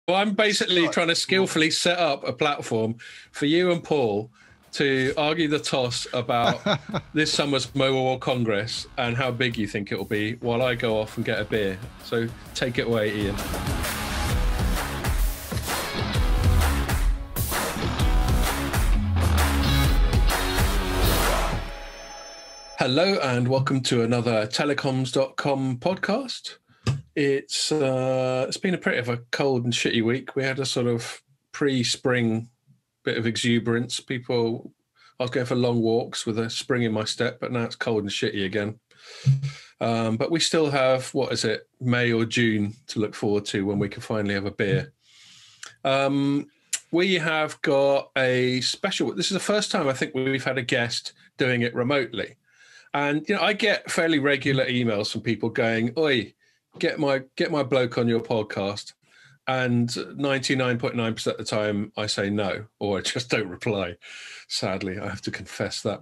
Well, I'm basically trying to skillfully set up a platform for you and Paul to argue the toss about this summer's Mobile World Congress and how big you think it will be while I go off and get a beer. So take it away, Ian. Hello and welcome to another Telecoms.com podcast. It's been a pretty of a cold and shitty week. We had a sort of pre-spring bit of exuberance. I was going for long walks with a spring in my step, but now it's cold and shitty again. But we still have, May or June to look forward to when we can finally have a beer. We have got a special, this is the first time I think we've had a guest doing it remotely. And, I get fairly regular emails from people going, "Oi, get my bloke on your podcast." And 99.9% of the time I say no, or I just don't reply. Sadly, I have to confess that.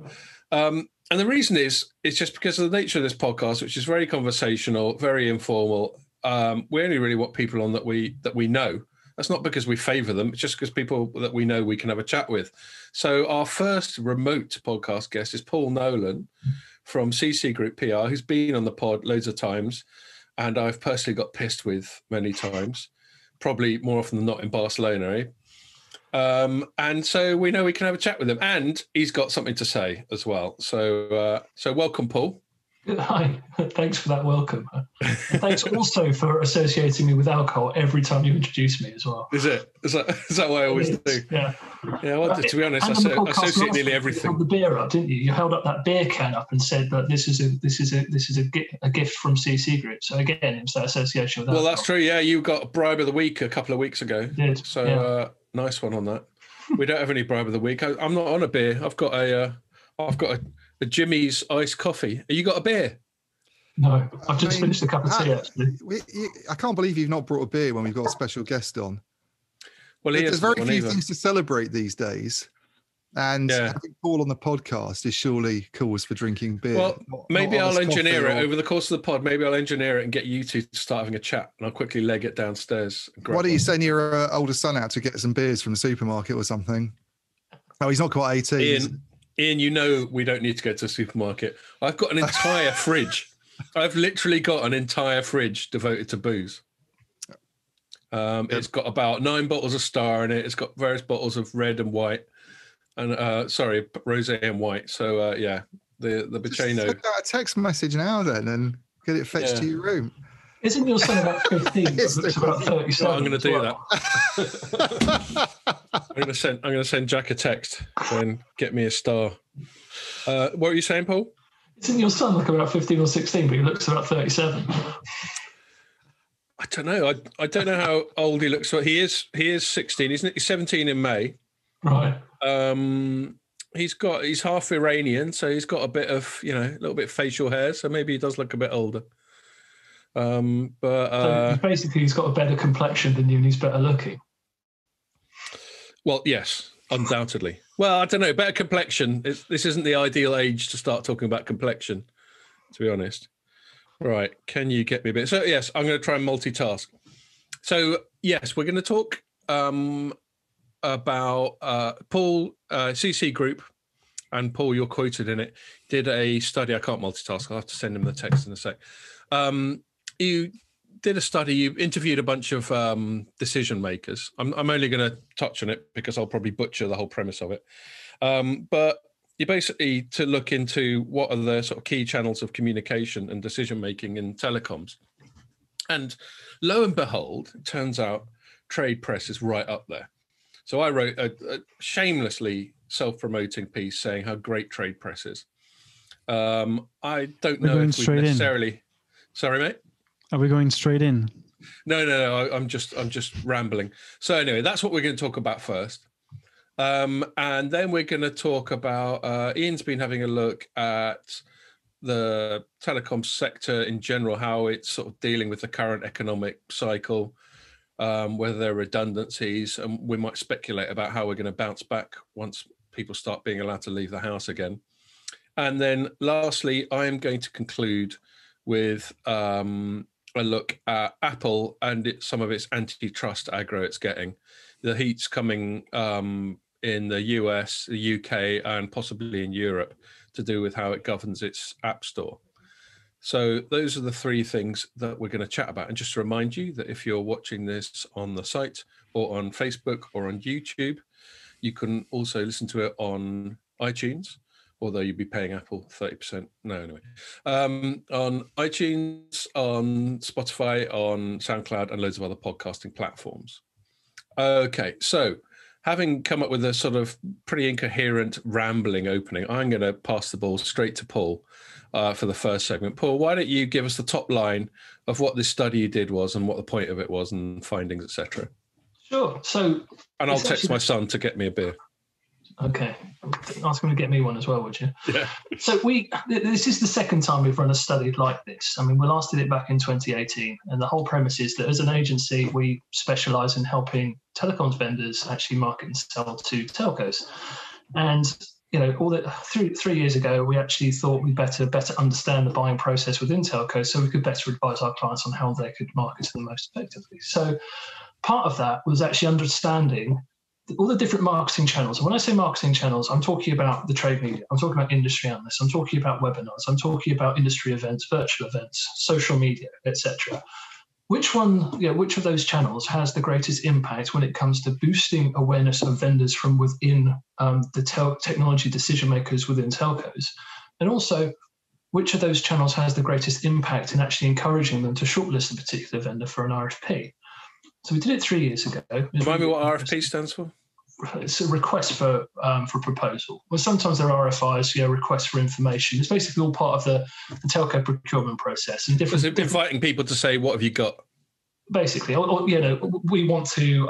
And the reason is, it's just because of the nature of this podcast, which is very conversational, very informal. We only really want people on that we know. That's not because we favor them. It's just because people that we know we can have a chat with. So our first remote podcast guest is Paul Nolan from CC Group PR, who's been on the pod loads of times, and I've personally got pissed with many times, probably more often than not in Barcelona. And so we know we can have a chat with him, and he's got something to say as well. So welcome, Paul. Hi, thanks for that welcome. And thanks also for associating me with alcohol every time you introduce me as well. Is that what I always do? Yeah. Yeah, well, to be honest, I associate nearly everything. You held the beer up, didn't you? You held up that beer can up and said that this is a gift from CC Group. So again, it's that association with alcohol. Well, that's true. Yeah, you got a bribe of the week a couple of weeks ago. I did. So yeah. Nice one on that. We don't have any bribe of the week. I'm not on a beer. I've got a Jimmy's iced coffee. Have you got a beer? No, I've just finished a cup of tea, actually. I can't believe you've not brought a beer when we've got a special guest on. Well, there's very few things to celebrate these days. And having Paul on the podcast is surely cause for drinking beer. Well, maybe I'll engineer it over the course of the pod. Maybe I'll engineer it and get you two to start having a chat, and I'll quickly leg it downstairs. Why don't you send your older son out to get some beers from the supermarket or something? Oh, he's not quite 18. Ian, we don't need to go to the supermarket. I've got an entire fridge. I've literally got an entire fridge devoted to booze. It's got about 9 bottles of Star in it. It's got various bottles of red and white, and rosé and white. So the Baceno. Send out a text message now then, and get it fetched to your room. Isn't your son about 15? It's about 37. I'm going to do that. I'm going to send Jack a text and get me a Star. What were you saying, Paul? Isn't your son like about 15 or 16, but he looks about 37? I don't know. I don't know how old he looks. He is 16. He's 17 in May. Right. He's half Iranian, so he's got a bit of, a little bit of facial hair, so maybe he does look a bit older. So basically he's got a better complexion than you and he's better looking. Well, yes, undoubtedly. Well, I don't know, better complexion. This isn't the ideal age to start talking about complexion, to be honest. Right, can you get me a bit? So, yes, I'm going to try and multitask. So, yes, we're going to talk about Paul, CC Group, and Paul, you're quoted in it, did a study. I can't multitask. I'll have to send him the text in a sec. You did a study. You interviewed a bunch of decision makers. I'm only going to touch on it because I'll probably butcher the whole premise of it. But you basically to look into what are the sort of key channels of communication and decision making in telecoms. And lo and behold, it turns out trade press is right up there. So I wrote a shamelessly self-promoting piece saying how great trade press is. I don't know if we necessarily. Sorry, mate. Are we going straight in? No. I'm just rambling. So anyway, that's what we're going to talk about first, and then we're going to talk about. Ian's been having a look at the telecom sector in general, how it's sort of dealing with the current economic cycle, whether there are redundancies, and we might speculate about how we're going to bounce back once people start being allowed to leave the house again. And then lastly, I am going to conclude with a look at Apple and some of its antitrust aggro it's getting. The heat's coming in the US, the UK, and possibly in Europe to do with how it governs its app store. So those are the three things that we're going to chat about. And just to remind you that if you're watching this on the site or on Facebook or on YouTube, you can also listen to it on iTunes, although you'd be paying Apple 30%. No, anyway. On iTunes, on Spotify, on SoundCloud, and loads of other podcasting platforms. Okay, so having come up with a sort of pretty incoherent, rambling opening, I'm going to pass the ball straight to Paul for the first segment. Paul, why don't you give us the top line of what this study you did was and what the point of it was and findings, etc. Sure. So, and I'll text my son to get me a beer. Okay. Ask him to get me one as well, would you? Yeah. So this is the second time we've run a study like this. I mean, we last did it back in 2018, and the whole premise is that as an agency, we specialize in helping telecoms vendors actually market and sell to telcos. And three years ago, we actually thought we'd better understand the buying process within telcos so we could better advise our clients on how they could market to them most effectively. So part of that was actually understanding all the different marketing channels. And when I say marketing channels, I'm talking about the trade media. I'm talking about industry analysts. I'm talking about webinars. I'm talking about industry events, virtual events, social media, etc. Which of those channels has the greatest impact when it comes to boosting awareness of vendors from within the technology decision makers within telcos? And also, which of those channels has the greatest impact in actually encouraging them to shortlist a particular vendor for an RFP? So we did it 3 years ago. Remind me what RFP stands for? It's a request for proposal. Well, sometimes there are RFIs, requests for information. It's basically all part of the telco procurement process. And inviting people to say, what have you got? Basically, we want to,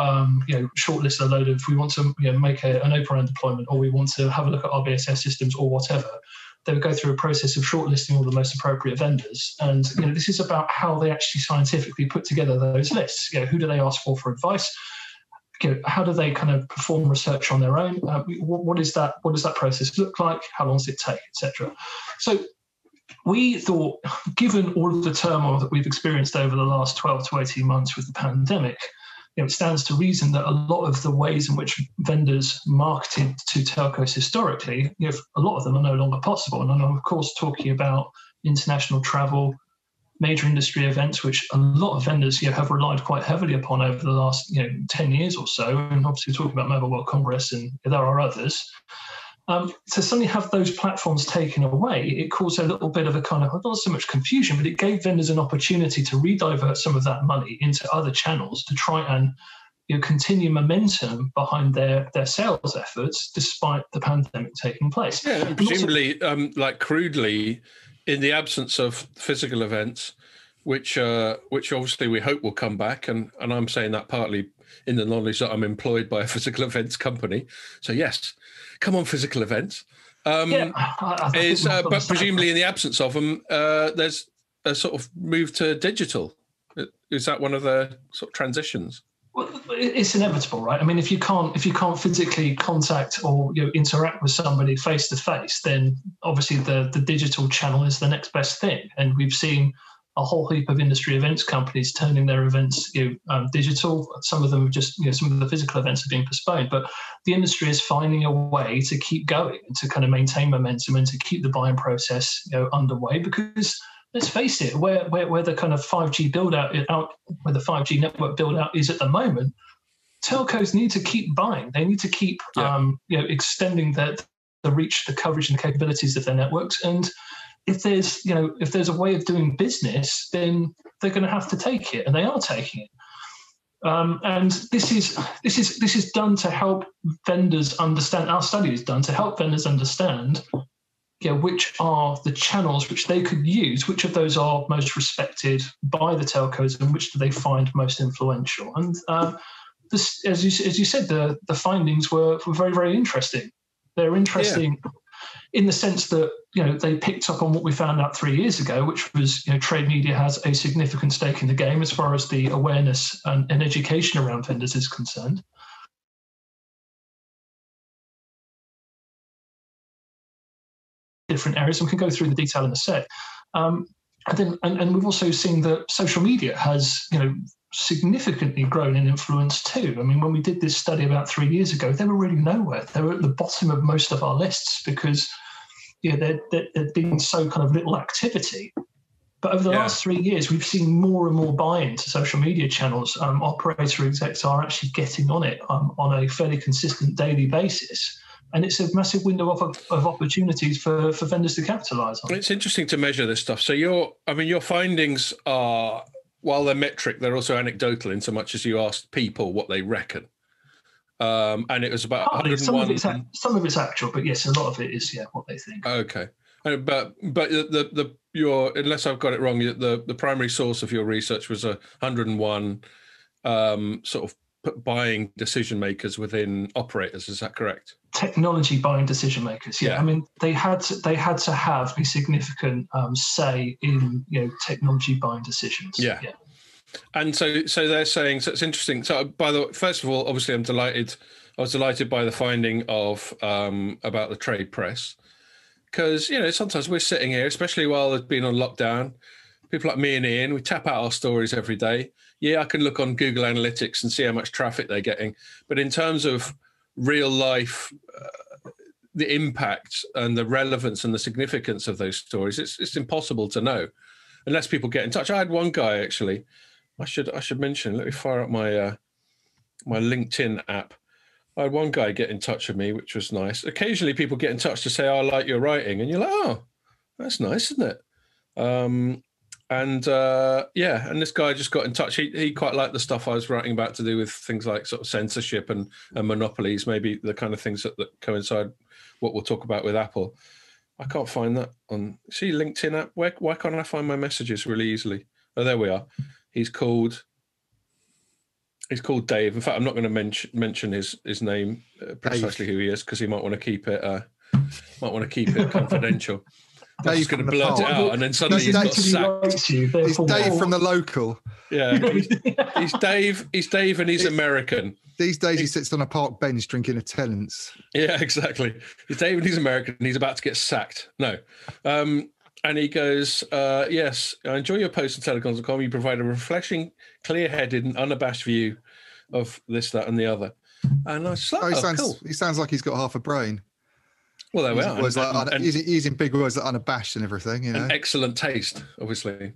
shortlist a load of, we want to, make an open deployment, or we want to have a look at our BSS systems or whatever. They would go through a process of shortlisting all the most appropriate vendors. And, this is about how they actually scientifically put together those lists. Who do they ask for advice? How do they kind of perform research on their own? What does that process look like? How long does it take, etc.? So we thought, given all of the turmoil that we've experienced over the last 12 to 18 months with the pandemic, it stands to reason that a lot of the ways in which vendors marketed to telcos historically, a lot of them are no longer possible. And I'm, of course, talking about international travel, major industry events, which a lot of vendors have relied quite heavily upon over the last 10 years or so. And obviously we're talking about Mobile World Congress, and there are others. To suddenly have those platforms taken away, it caused a little bit of a kind of, not so much confusion, but it gave vendors an opportunity to redivert some of that money into other channels to try and continue momentum behind their sales efforts despite the pandemic taking place. Yeah, and presumably, like crudely, in the absence of physical events, which obviously we hope will come back, and I'm saying that partly in the knowledge that I'm employed by a physical events company. So yes, come on, physical events. But presumably in the absence of them, there's a sort of move to digital. Is that one of the sort of transitions? Well, it's inevitable, right? I mean, if you can't physically contact or interact with somebody face to face, then obviously the digital channel is the next best thing. And we've seen a whole heap of industry events companies turning their events digital. Some of them just some of the physical events are being postponed, but the industry is finding a way to keep going and to kind of maintain momentum and to keep the buying process underway. Because let's face it, where the kind of 5G build out, where the 5G network build out is at the moment, telcos need to keep buying. They need to keep extending the reach, the coverage, and the capabilities of their networks. And if there's a way of doing business, then they're going to have to take it, and they are taking it. And this is done to help vendors understand. Our study is done to help vendors understand which are the channels which they could use, which of those are most respected by the telcos, and which do they find most influential. And this, as you said, the findings were very, very interesting. They're interesting in the sense that they picked up on what we found out 3 years ago, which was trade media has a significant stake in the game as far as the awareness and education around vendors is concerned. Different areas, and we can go through the detail in a sec. And we've also seen that social media has, significantly grown in influence too. I mean, when we did this study about 3 years ago, they were really nowhere. They were at the bottom of most of our lists because there'd been so kind of little activity. But over the last 3 years, we've seen more and more buy-in to social media channels. Operator execs are actually getting on it on a fairly consistent daily basis. And it's a massive window of opportunities for vendors to capitalize on. It's interesting to measure this stuff. So your findings are, while they're metric, they're also anecdotal in so much as you asked people what they reckon. And it was about 101. Some of it's actual, but yes, a lot of it is what they think. Okay. But your, unless I've got it wrong, the primary source of your research was 101 sort of buying decision makers within operators. Is that correct? Technology buying decision makers. Yeah. I mean, they had to have a significant say in technology buying decisions. Yeah. And so they're saying, so it's interesting. So by the way, first of all, obviously I was delighted by the finding of about the trade press, because sometimes we're sitting here, especially while there's been on lockdown, people like me and Ian, we tap out our stories every day. Yeah, I can look on Google Analytics and see how much traffic they're getting. But in terms of real life, the impact and the relevance and the significance of those stories, it's impossible to know unless people get in touch. I had one guy, actually, I should mention, let me fire up my my LinkedIn app. I had one guy get in touch with me, which was nice. Occasionally people get in touch to say, I like your writing. And you're like, oh, that's nice, isn't it? And this guy just got in touch. He quite liked the stuff I was writing about to do with things like sort of censorship and monopolies, maybe the kind of things that coincide what we'll talk about with Apple. I can't find that on, see, LinkedIn app. Why can't I find my messages really easily? Oh, there we are. He's called Dave. In fact, I'm not going to mention his name, precisely who he is, because he might want to keep it confidential. I'm just going to blurt it out, and then suddenly he's got sacked. He's Dave from the local. Yeah, he's Dave. He's Dave, and he's American. These days, he sits on a park bench drinking a Tennent's. Yeah, exactly. He's Dave, and he's American, and he's about to get sacked. No. And he goes, yes, I enjoy your post on Telecoms.com. You provide a refreshing, clear-headed and unabashed view of this, that, and the other. And I was like, cool. He sounds like he's got half a brain. Well, there we are. Using big words like unabashed and everything, And excellent taste, obviously.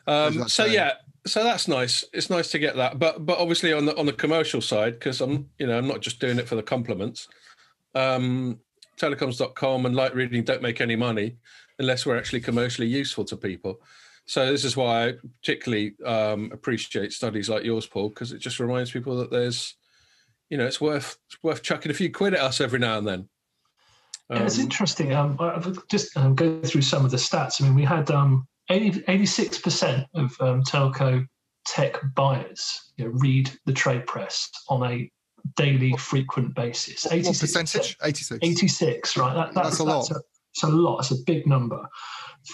So that's nice. It's nice to get that. But obviously on the commercial side, because I'm not just doing it for the compliments. Telecoms.com and light reading don't make any money unless we're actually commercially useful to people. So this is why I particularly appreciate studies like yours, Paul, because it just reminds people that there's, it's worth chucking a few quid at us every now and then. It's interesting. I've just go through some of the stats. I mean, we had 86% of telco tech buyers read the trade press on a daily frequent basis. 86%. What percentage? 86. 86, right? That's a lot. It's a lot. It's a big number.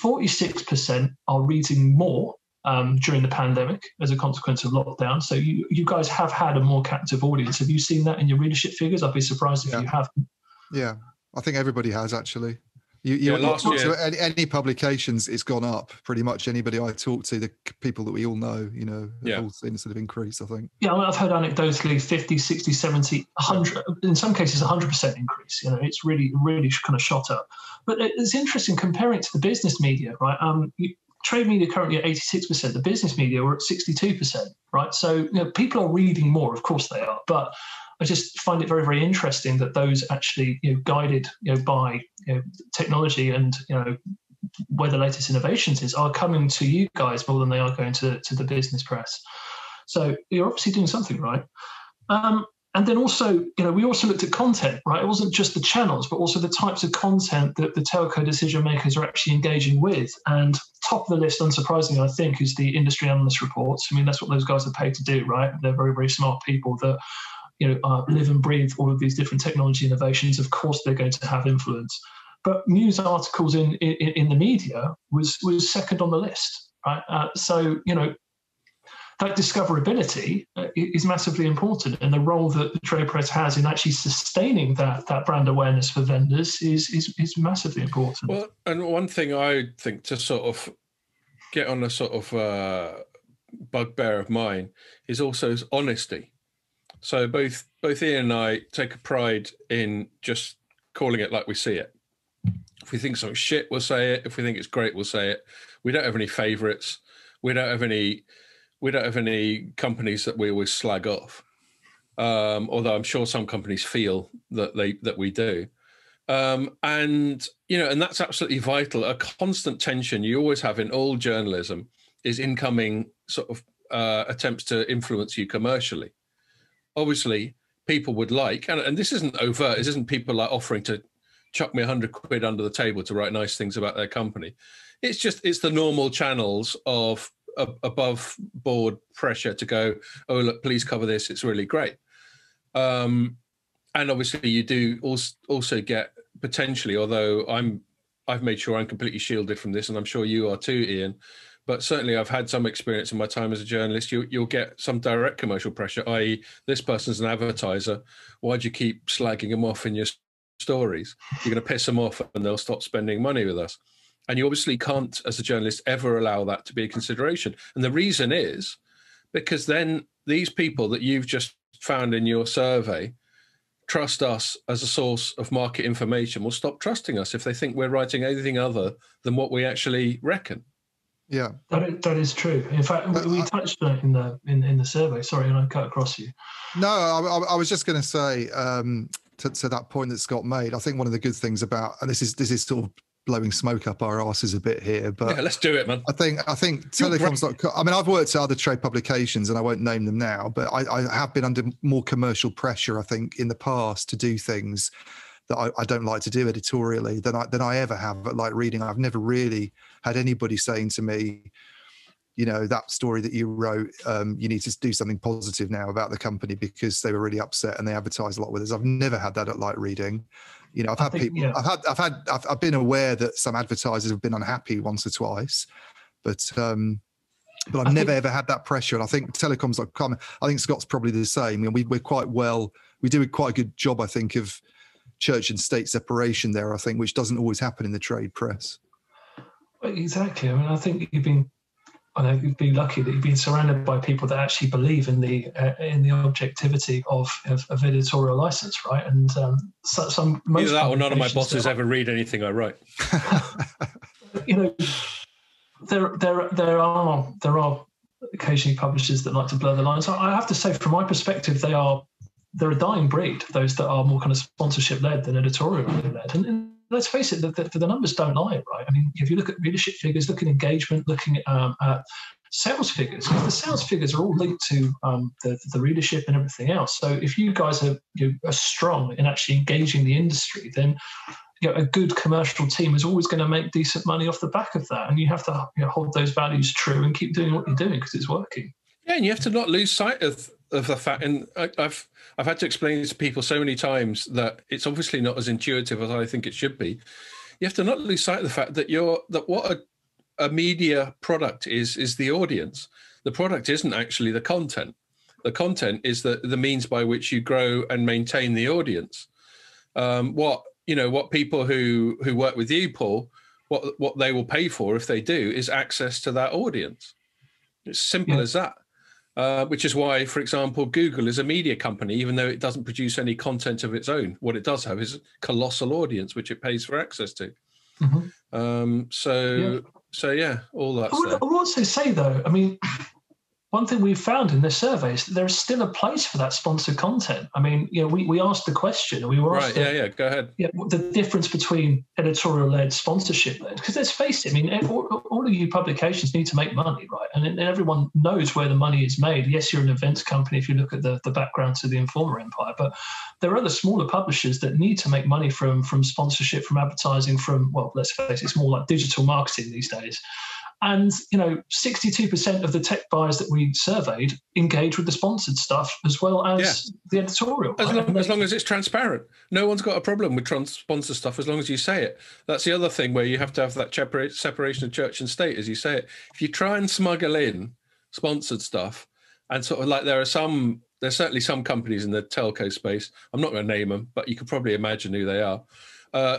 46% are reading more during the pandemic as a consequence of lockdown. So you guys have had a more captive audience. Have you seen that in your readership figures? I'd be surprised if you haven't. Yeah, I think everybody has, actually. Last year, any publications, it's gone up. Pretty much anybody I talk to, the people that we all know, have all seen a sort of increase, I think. Yeah, I've heard anecdotally 50, 60, 70, 100, in some cases 100% increase. It's really, really kind of shot up. But it's interesting comparing it to the business media, right? Trade media currently at 86%. The business media were at 62%, right? So people are reading more, of course they are, but I just find it very, very interesting that those actually, guided, by technology and where the latest innovations are coming to you guys more than they are going to the business press. So you're obviously doing something right. And then also, we also looked at content, right? It wasn't just the channels, but also the types of content that the telco decision makers are actually engaging with. And top of the list, unsurprisingly, I think, is the industry analyst reports. I mean, that's what those guys are paid to do, right? They're very, very smart people that live and breathe all of these different technology innovations. Of course, they're going to have influence. But news articles in the media was second on the list, right? So that discoverability is massively important, and the role that the trade press has in actually sustaining that brand awareness for vendors is massively important. Well, and one thing I think to sort of get on a sort of bugbear of mine is also honesty. So both Ian and I take a pride in just calling it like we see it. If we think something's shit, we'll say it. If we think it's great, we'll say it. We don't have any favourites. We don't have any companies that we always slag off. Although I'm sure some companies feel that we do. And that's absolutely vital. A constant tension you always have in all journalism is incoming sort of attempts to influence you commercially. Obviously, people would like, and this isn't overt. This isn't people like offering to chuck me 100 quid under the table to write nice things about their company. It's the normal channels of above board pressure to go, oh, look, please cover this. It's really great. And obviously you do also get potentially, although I've made sure I'm completely shielded from this, and I'm sure you are too, Ian, but certainly I've had some experience in my time as a journalist. You'll get some direct commercial pressure, i.e. this person's an advertiser. Why do you keep slagging them off in your stories? You're going to piss them off and they'll stop spending money with us. And you obviously can't, as a journalist, ever allow that to be a consideration. And the reason is because then these people that you've just found in your survey trust us as a source of market information will stop trusting us if they think we're writing anything other than what we actually reckon. Yeah, that is true. In fact, we touched on it in the survey. Sorry, and I cut across you. No, I was just going to say to that point that Scott made. I think one of the good things about, and this is sort of blowing smoke up our asses a bit here, but yeah, let's do it, man. I think Telecoms.com. I mean, I've worked at other trade publications, and I won't name them now, but I have been under more commercial pressure, I think, in the past to do things that I don't like to do editorially than I ever have at Like Reading. I've never really had anybody saying to me, that story that you wrote, you need to do something positive now about the company because they were really upset and they advertise a lot with us. I've never had that at Like Reading. I've had people. Yeah. I've been aware that some advertisers have been unhappy once or twice, but I've never ever had that pressure. And I think Telecoms.com. I think Scott's probably the same. We're quite well. We do quite a good job, I think, of church and state separation there. I think, which doesn't always happen in the trade press. Exactly. I mean, I think you'd be lucky that you've been surrounded by people that actually believe in the objectivity of editorial license, right? And either that or none of my bosses ever read anything I write. There are occasionally publishers that like to blur the lines. I have to say, from my perspective, they're a dying breed. Those that are more kind of sponsorship led than editorial led, and let's face it, the numbers don't lie, right? I mean, if you look at readership figures, look at engagement, looking at sales figures, the sales figures are all linked to the readership and everything else. So if you guys are strong in actually engaging the industry, then a good commercial team is always going to make decent money off the back of that. And you have to hold those values true and keep doing what you're doing because it's working. Yeah, and you have to not lose sight of the fact, and I've had to explain to people so many times that it's obviously not as intuitive as I think it should be. You have to not lose sight of the fact that what a media product is the audience. The product isn't actually the content. The content is the means by which you grow and maintain the audience. What people who work with you, Paul, what they will pay for if they do is access to that audience. It's simple as that. Which is why, for example, Google is a media company, even though it doesn't produce any content of its own. What it does have is a colossal audience, which it pays for access to. Mm-hmm. So yeah, all that stuff. I will also say, though, I mean, one thing we've found in this survey is that there is still a place for that sponsored content. I mean, we asked the question, and we were asked, go ahead. Yeah, the difference between editorial-led, sponsorship-led. Because let's face it, I mean, all of you publications need to make money, right? And everyone knows where the money is made. Yes, you're an events company if you look at the background to the Informer empire, but there are other smaller publishers that need to make money from sponsorship, from advertising, let's face it, it's more like digital marketing these days. And, 62% of the tech buyers that we surveyed engage with the sponsored stuff as well as the editorial. As long as it's transparent. No one's got a problem with sponsored stuff as long as you say it. That's the other thing where you have to have that separation of church and state, as you say it. If you try and smuggle in sponsored stuff, and sort of like there's certainly some companies in the telco space, I'm not going to name them, but you could probably imagine who they are,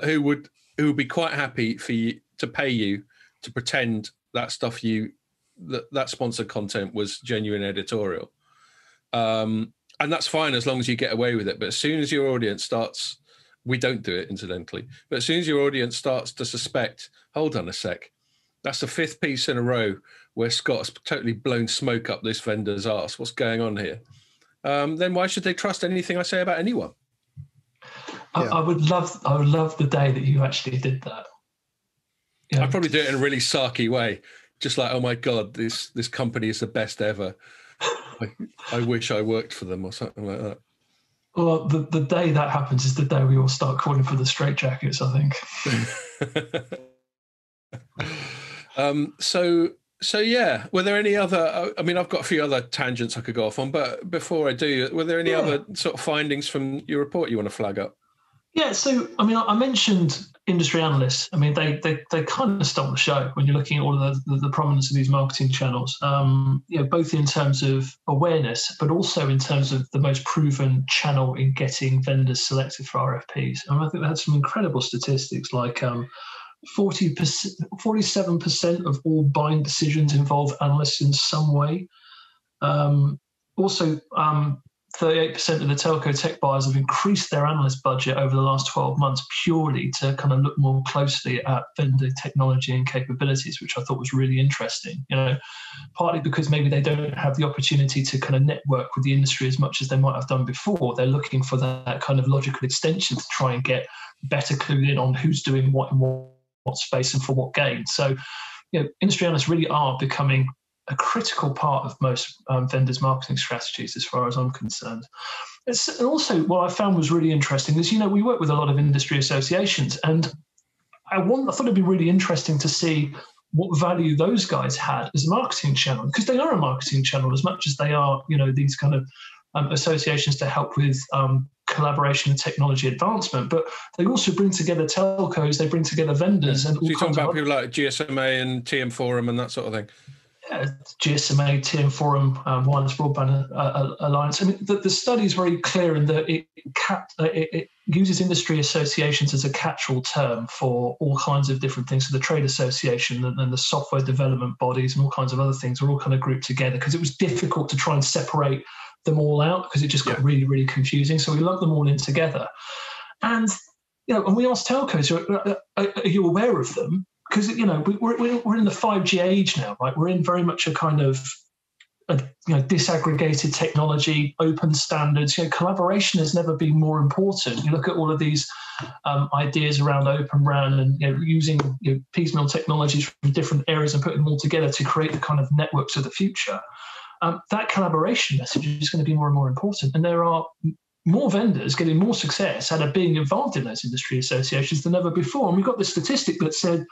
who would be quite happy for you to pay you to pretend that stuff that sponsored content was genuine editorial. And that's fine as long as you get away with it. But as soon as your audience starts, we don't do it incidentally, but as soon as your audience starts to suspect, hold on a sec, that's the 5th piece in a row where Scott has totally blown smoke up this vendor's arse. What's going on here? Then why should they trust anything I say about anyone? Yeah. I would love the day that you actually did that. I'd probably do it in a really sarky way, just like, oh my God, this company is the best ever. I wish I worked for them or something like that. Well, the day that happens is the day we all start calling for the straitjackets, I think. So yeah, were there any other, I mean, I've got a few other tangents I could go off on, but before I do, were there any other sort of findings from your report you want to flag up? Yeah, so, I mean, I mentioned industry analysts. I mean, they kind of stole the show when you're looking at all of the prominence of these marketing channels, both in terms of awareness, but also in terms of the most proven channel in getting vendors selected for RFPs. And I think they had some incredible statistics, like 47% of all buying decisions involve analysts in some way. Also, 38% of the telco tech buyers have increased their analyst budget over the last 12 months purely to kind of look more closely at vendor technology and capabilities, which I thought was really interesting. Partly because maybe they don't have the opportunity to kind of network with the industry as much as they might have done before. They're looking for that kind of logical extension to try and get better clued in on who's doing what in what space and for what gain. So, industry analysts really are becoming a critical part of most vendors' marketing strategies, as far as I'm concerned. And also, what I found was really interesting is, we work with a lot of industry associations, and I thought it'd be really interesting to see what value those guys had as a marketing channel, because they are a marketing channel as much as they are, these kind of associations to help with collaboration and technology advancement. But they also bring together telcos, they bring together vendors. And so you're talking about people like GSMA and TM Forum and that sort of thing? GSMA, TM Forum, Wireless Broadband Alliance. I mean, the study is very clear in that it uses industry associations as a catch-all term for all kinds of different things. So the trade association and the software development bodies and all kinds of other things are all kind of grouped together because it was difficult to try and separate them all out because it just got really, really confusing. So we lumped them all in together. And, and we asked telcos, are you aware of them? Because, we're in the 5G age now, right? We're in very much a kind of, disaggregated technology, open standards. Collaboration has never been more important. You look at all of these ideas around Open RAN and using piecemeal technologies from different areas and putting them all together to create the kind of networks of the future. That collaboration message is going to be more and more important. And there are more vendors getting more success out of being involved in those industry associations than ever before. And we've got this statistic that said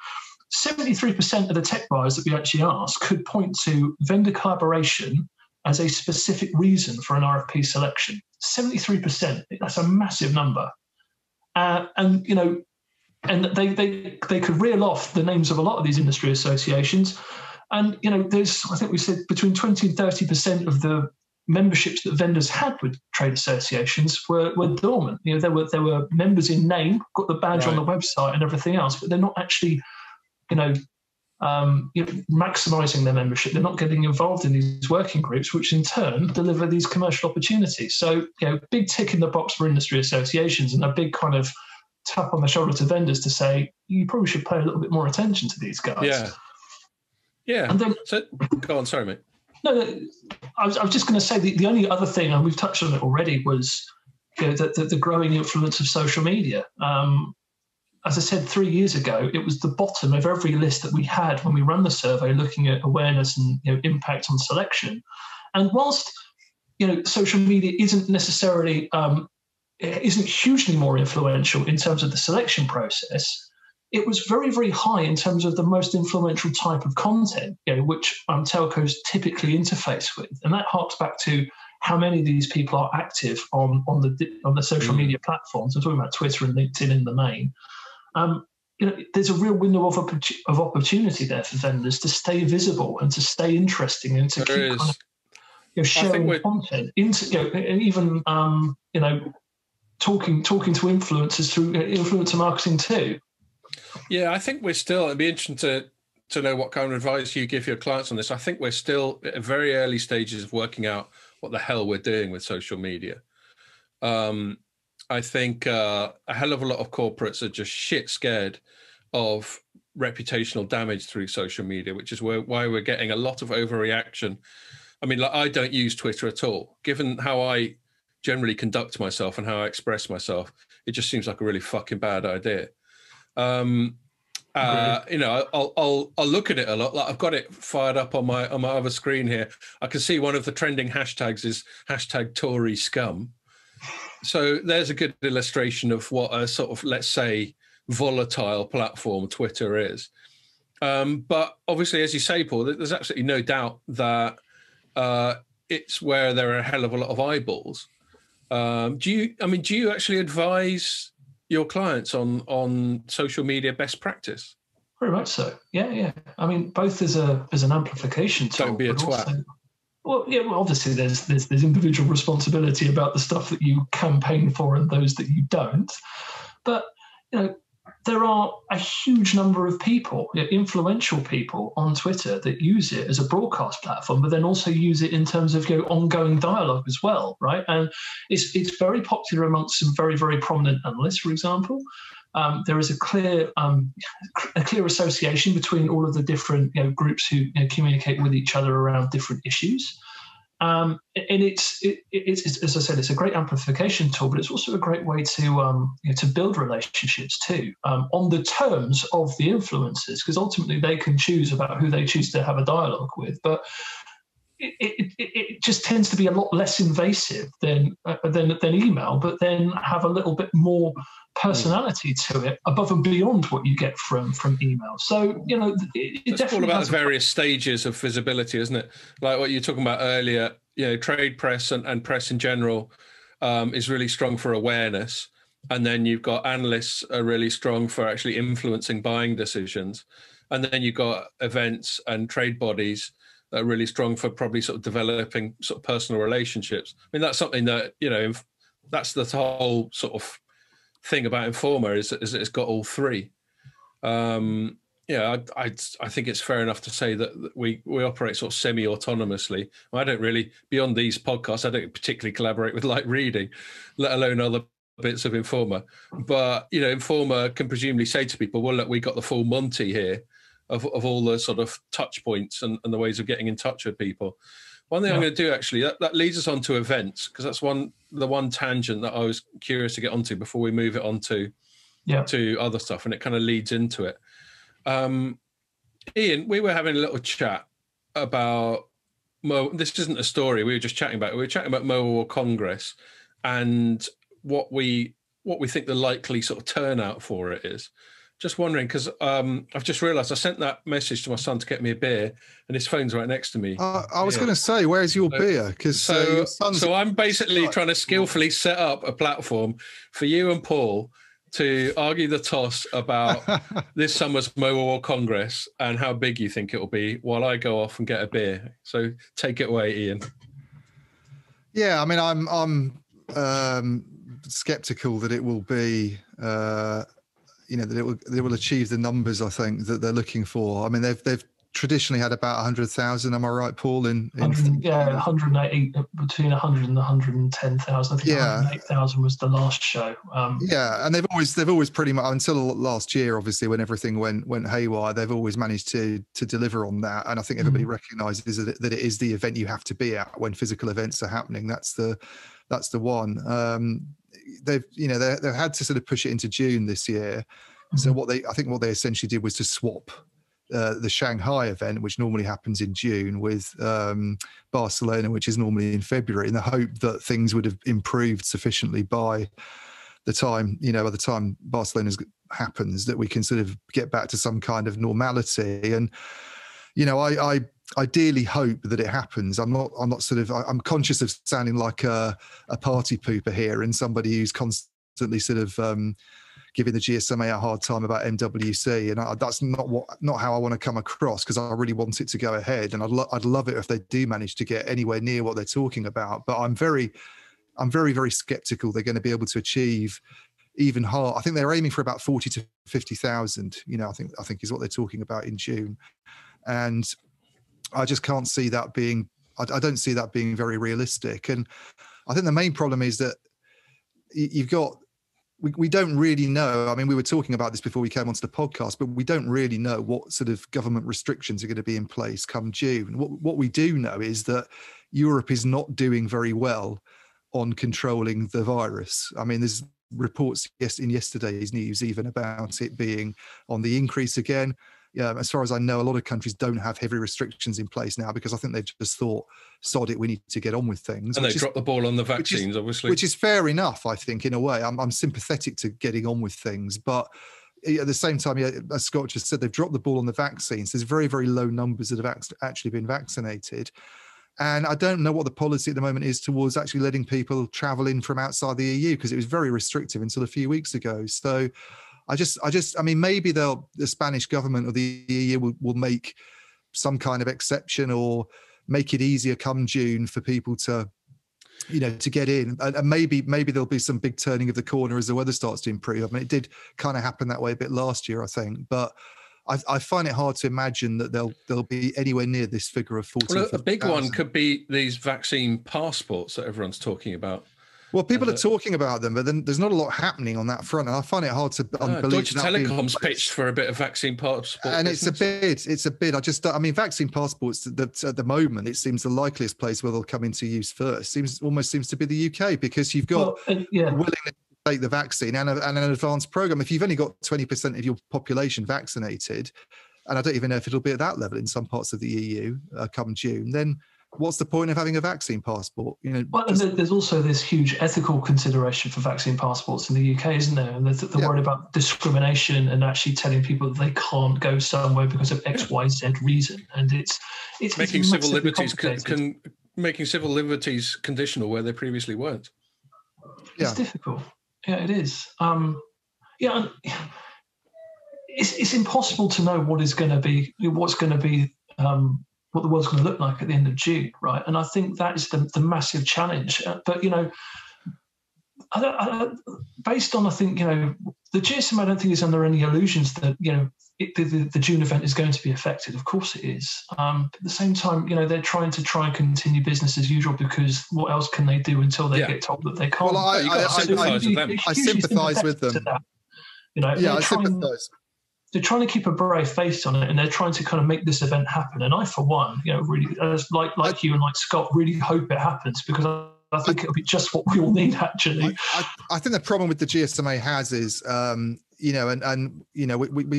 73% of the tech buyers that we actually asked could point to vendor collaboration as a specific reason for an RFP selection. 73%, that's a massive number. And they could reel off the names of a lot of these industry associations. And, there's, I think we said between 20 and 30% of the memberships that vendors had with trade associations were dormant. There were members in name, got the badge on the website and everything else, but they're not actually, maximizing their membership. They're not getting involved in these working groups, which in turn deliver these commercial opportunities. So, big tick in the box for industry associations and a big kind of tap on the shoulder to vendors to say, you probably should pay a little bit more attention to these guys. Yeah. And then, so, go on, sorry, mate. No, I was just going to say the only other thing, and we've touched on it already, was the growing influence of social media. As I said 3 years ago, it was the bottom of every list that we had when we ran the survey, looking at awareness and impact on selection. And whilst social media isn't necessarily isn't hugely more influential in terms of the selection process, it was very, very high in terms of the most influential type of content, which telcos typically interface with. And that harks back to how many of these people are active on the social media platforms. I'm talking about Twitter and LinkedIn in the main. There's a real window of opportunity there for vendors to stay visible and to stay interesting and to keep kind of, sharing content, and even talking to influencers through influencer marketing too. Yeah, I think it'd be interesting to know what kind of advice you give your clients on this. I think we're still at very early stages of working out what the hell we're doing with social media. I think a hell of a lot of corporates are just shit scared of reputational damage through social media, which is why we're getting a lot of overreaction. I mean, like, I don't use Twitter at all. Given how I generally conduct myself and how I express myself, it just seems like a really fucking bad idea. You know, I'll look at it a lot. Like, I've got it fired up on my other screen here. I can see one of the trending hashtags is hashtag Tory scum. So there's a good illustration of what a sort of, let's say, volatile platform Twitter is. But obviously, as you say, Paul, there's absolutely no doubt that it's where there are a hell of a lot of eyeballs. Do you actually advise your clients on social media best practice? Very much so. Yeah. I mean, both as an amplification tool. Don't be a twat. Also, well, obviously there's individual responsibility about the stuff that you campaign for and those that you don't. But, you know, there are a huge number of people, influential people on Twitter that use it as a broadcast platform, but then also use it in terms of ongoing dialogue as well, right? And it's very popular amongst some very, very prominent analysts, for example. There is a clear association between all of the different groups who communicate with each other around different issues. And it's as I said, it's a great amplification tool, but it's also a great way to build relationships too, on the terms of the influencers, because ultimately they can choose about who they choose to have a dialogue with. But it just tends to be a lot less invasive than email, but then have a little bit more personality to it above and beyond what you get from email. So it's all about the various stages of visibility, isn't it? Like what you were talking about earlier, trade press and press in general is really strong for awareness, and then you've got analysts are really strong for actually influencing buying decisions, and then you've got events and trade bodies that are really strong for probably sort of developing sort of personal relationships. I mean, that's something that, that's the whole sort of thing about Informa is it's got all three. I think it's fair enough to say that we operate sort of semi-autonomously. I don't really, beyond these podcasts, I don't particularly collaborate with Light Reading, let alone other bits of Informa. But, Informa can presumably say to people, well, look, we got the full Monty here of all the sort of touch points and the ways of getting in touch with people. One thing I'm going to do, actually, that leads us on to events, because that's the one tangent that I was curious to get onto before we move it on to other stuff, and it kind of leads into it. Ian, we were having a little chat about this isn't a story, we were just chatting about it. We were chatting about Mobile World Congress and what we think the likely sort of turnout for it is. Just wondering, because I've just realised I sent that message to my son to get me a beer, and his phone's right next to me. I was going to say, where's your beer? Because so I'm basically trying to skillfully set up a platform for you and Paul to argue the toss about this summer's Mobile World Congress and how big you think it will be, while I go off and get a beer. So take it away, Ian. Yeah, I mean, I'm skeptical that it will be. That it will achieve the numbers, I think, that they're looking for. I mean, they've traditionally had about 100,000. Am I right, Paul? 108, between 100 and 110,000. I think 108,000 was the last show. And they've always pretty much, until last year, obviously, when everything went haywire, they've always managed to deliver on that. And I think everybody recognises that it is the event you have to be at when physical events are happening. That's the one. They've had to sort of push it into June this year. So what they essentially did was to swap the Shanghai event, which normally happens in June, with Barcelona, which is normally in February, in the hope that things would have improved sufficiently by the time Barcelona happens, that we can sort of get back to some kind of normality. And I ideally hope that it happens. I'm conscious of sounding like a party pooper here and somebody who's constantly sort of giving the GSMA a hard time about MWC, and that's not how I want to come across, because I really want it to go ahead, and I'd love it if they do manage to get anywhere near what they're talking about. But I'm very, very skeptical they're going to be able to achieve even hard. I think they're aiming for about 40 to 50,000. I think is what they're talking about in June, and I just can't see that being. I don't see that being very realistic. And I think the main problem is that you've got. We don't really know. I mean, we were talking about this before we came onto the podcast, but we don't really know what sort of government restrictions are going to be in place come June. What we do know is that Europe is not doing very well on controlling the virus. I mean, there's reports in yesterday's news even about it being on the increase again. As far as I know, a lot of countries don't have heavy restrictions in place now because I think they've just thought, sod it, we need to get on with things. And they dropped the ball on the vaccines, obviously. Which is fair enough, I think, in a way. I'm sympathetic to getting on with things. But at the same time, as Scott just said, they've dropped the ball on the vaccines. There's very, very low numbers that have actually been vaccinated. And I don't know what the policy at the moment is towards actually letting people travel in from outside the EU, because it was very restrictive until a few weeks ago. So I mean, maybe the Spanish government or the EU will make some kind of exception or make it easier come June for people to get in. And maybe there'll be some big turning of the corner as the weather starts to improve. I mean, it did kind of happen that way a bit last year, I think. But I find it hard to imagine that they'll be anywhere near this figure of 40. Well, a big one could be these vaccine passports that everyone's talking about. Well, people are talking about them, but then there's not a lot happening on that front, and I find it hard to believe. Deutsche Telecoms pitched for a bit of vaccine passport, and it's a bit. I mean, vaccine passports at the moment, it seems the likeliest place where they'll come into use first almost seems to be the UK, because you've got willingness to take the vaccine and an advanced program. If you've only got 20% of your population vaccinated, and I don't even know if it'll be at that level in some parts of the EU come June, then what's the point of having a vaccine passport? Well, and there's also this huge ethical consideration for vaccine passports in the UK, isn't there? And they're worried about discrimination and actually telling people that they can't go somewhere because of X, Y, Z reason. And it's making civil liberties making civil liberties conditional where they previously weren't. It's difficult. Yeah, it is. It's impossible to know what's going to be what the world's going to look like at the end of June, right? And I think that is the massive challenge. But, based on, I think, the GSM, I don't think is under any illusions that, the June event is going to be affected. Of course it is. At the same time, they're trying and continue business as usual, because what else can they do until they get told that they can't? Well, I sympathise with them. I sympathise. They're trying to keep a brave face on it, and they're trying to kind of make this event happen. And I, for one, really, like you and like Scott, really hope it happens, because I think it'll be just what we all need, actually. I think the problem with the GSMA has is, we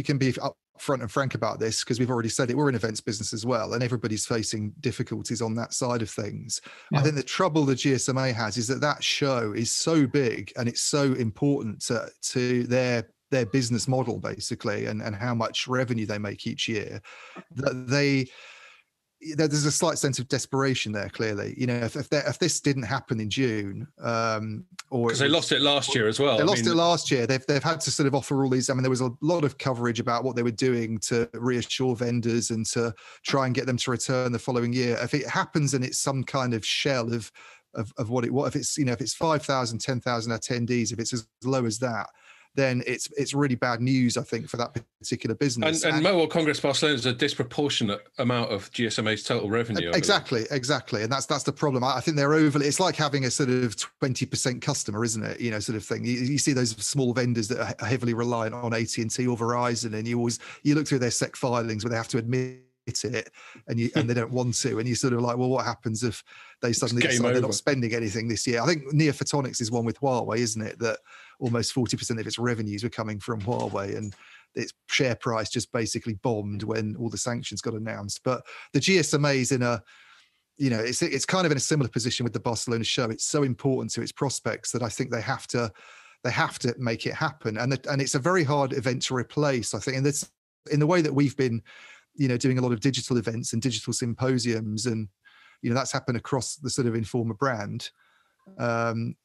can be upfront and frank about this, because we've already said it. We're in events business as well, and everybody's facing difficulties on that side of things. Yeah. I think the trouble the GSMA has is that show is so big and it's so important to their business model, basically, and how much revenue they make each year, that there's a slight sense of desperation there, clearly. If this didn't happen in June, or because they lost it last year as well. They lost it last year. They've had to sort of offer all these. I mean, there was a lot of coverage about what they were doing to reassure vendors and to try and get them to return the following year. If it happens and it's some kind of shell of what if it's if it's 5,000, 10,000 attendees, if it's as low as that, then it's really bad news, I think, for that particular business. And Mobile Congress Barcelona is a disproportionate amount of GSMA's total revenue. Exactly. And that's the problem. I think they're overly. It's like having a sort of 20% customer, isn't it? Sort of thing. You see those small vendors that are heavily reliant on AT&T or Verizon, and you look through their SEC filings where they have to admit it, and they don't want to, and you sort of like, well, what happens if they suddenly decide they're not spending anything this year? I think NeoPhotonics is one with Huawei, isn't it, that almost 40% of its revenues were coming from Huawei, and its share price just basically bombed when all the sanctions got announced. But the GSMA is in a, it's kind of in a similar position with the Barcelona show. It's so important to its prospects that I think they have to make it happen, and it's a very hard event to replace, I think. And that's in the way that we've been doing a lot of digital events and digital symposiums, and that's happened across the sort of Informa brand.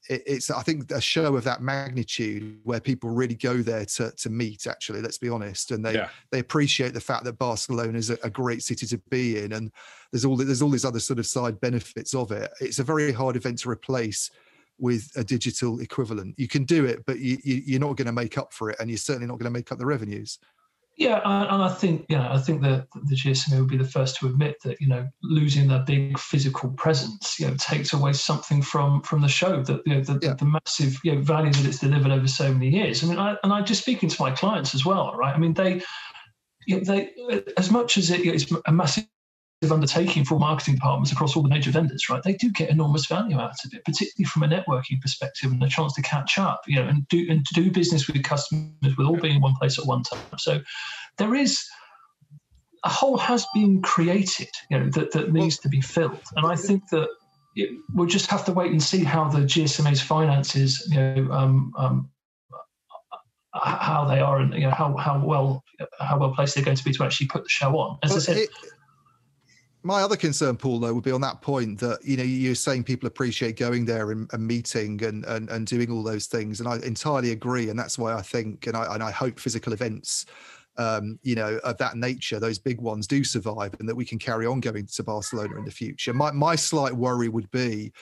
It's I think a show of that magnitude where people really go there to meet, actually, let's be honest, and they appreciate the fact that Barcelona is a great city to be in, and there's all these other sort of side benefits of it. It's a very hard event to replace with a digital equivalent. You can do it, but you're not going to make up for it, and you're certainly not going to make up the revenues. Yeah, and I think that the GSMA would be the first to admit that losing their big physical presence takes away something from the show, that the massive value that it's delivered over so many years. I mean, I just speaking to my clients as well, right? I mean, they as much as it is a massive undertaking for all marketing departments across all the major vendors, right? They do get enormous value out of it, particularly from a networking perspective and a chance to catch up, and do business with customers with all being in one place at one time. So there is a hole has been created, that needs to be filled, and I think that we'll just have to wait and see how the GSMA's finances, how they are, and how well placed they're going to be to actually put the show on. As I said. My other concern, Paul, though, would be on that point that, you're saying people appreciate going there and meeting and doing all those things. And I entirely agree. And that's why I think, and I hope physical events, of that nature, those big ones do survive, and that we can carry on going to Barcelona in the future. My slight worry would be,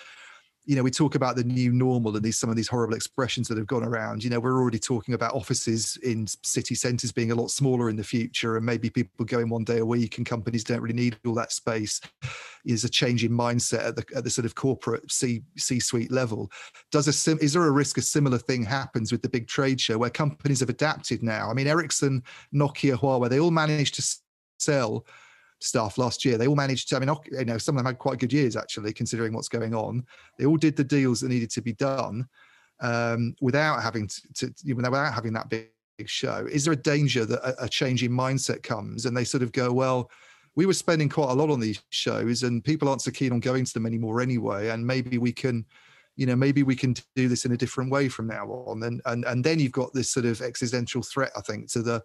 we talk about the new normal and some of these horrible expressions that have gone around. We're already talking about offices in city centres being a lot smaller in the future, and maybe people going 1 day a week, and companies don't really need all that space. Is a change in mindset at the sort of corporate C-suite level. Is there a risk a similar thing happens with the big trade show, where companies have adapted now? I mean, Ericsson, Nokia, Huawei, they all managed to sell stuff last year. They all managed to, some of them had quite good years, actually, considering what's going on. They all did the deals that needed to be done without having without having that big show. Is there a danger that a change in mindset comes and they sort of go, well, we were spending quite a lot on these shows and people aren't so keen on going to them anymore anyway, and maybe we can do this in a different way from now on. And then you've got this sort of existential threat, I think, to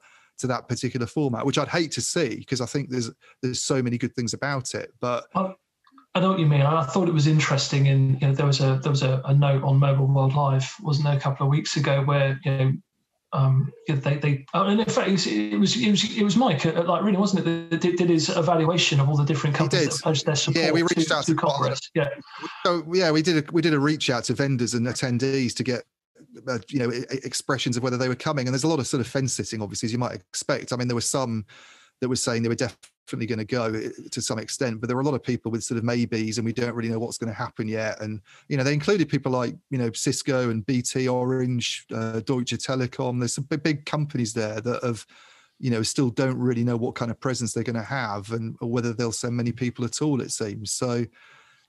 that particular format, which I'd hate to see, because I think there's so many good things about it. But I know what you mean. I thought it was interesting, and there was a note on Mobile World Live, wasn't there, a couple of weeks ago, where they and in fact it was Mike like really, wasn't it, that did his evaluation of all the different companies that pledged their support. Yeah, we reached out to Congress. Yeah. So we did a reach out to vendors and attendees to get expressions of whether they were coming, and there's a lot of sort of fence sitting, obviously, as you might expect. I mean, there were some that were saying they were definitely going to go to some extent, but there were a lot of people with sort of maybes, and we don't really know what's going to happen yet. And they included people like Cisco and BT, Orange, Deutsche Telekom. There's some big companies there that have still don't really know what kind of presence they're going to have, and or whether they'll send many people at all, it seems. So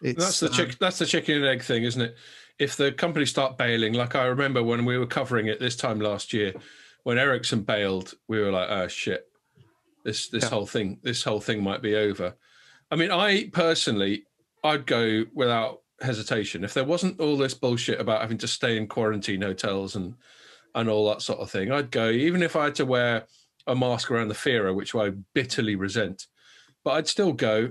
that's the chicken and egg thing, isn't it? If the companies start bailing, like I remember when we were covering it this time last year, when Ericsson bailed, we were like, oh shit, this whole thing might be over. I mean, I'd go without hesitation. If there wasn't all this bullshit about having to stay in quarantine hotels and all that sort of thing, I'd go, even if I had to wear a mask around the Fira, which I bitterly resent. But I'd still go,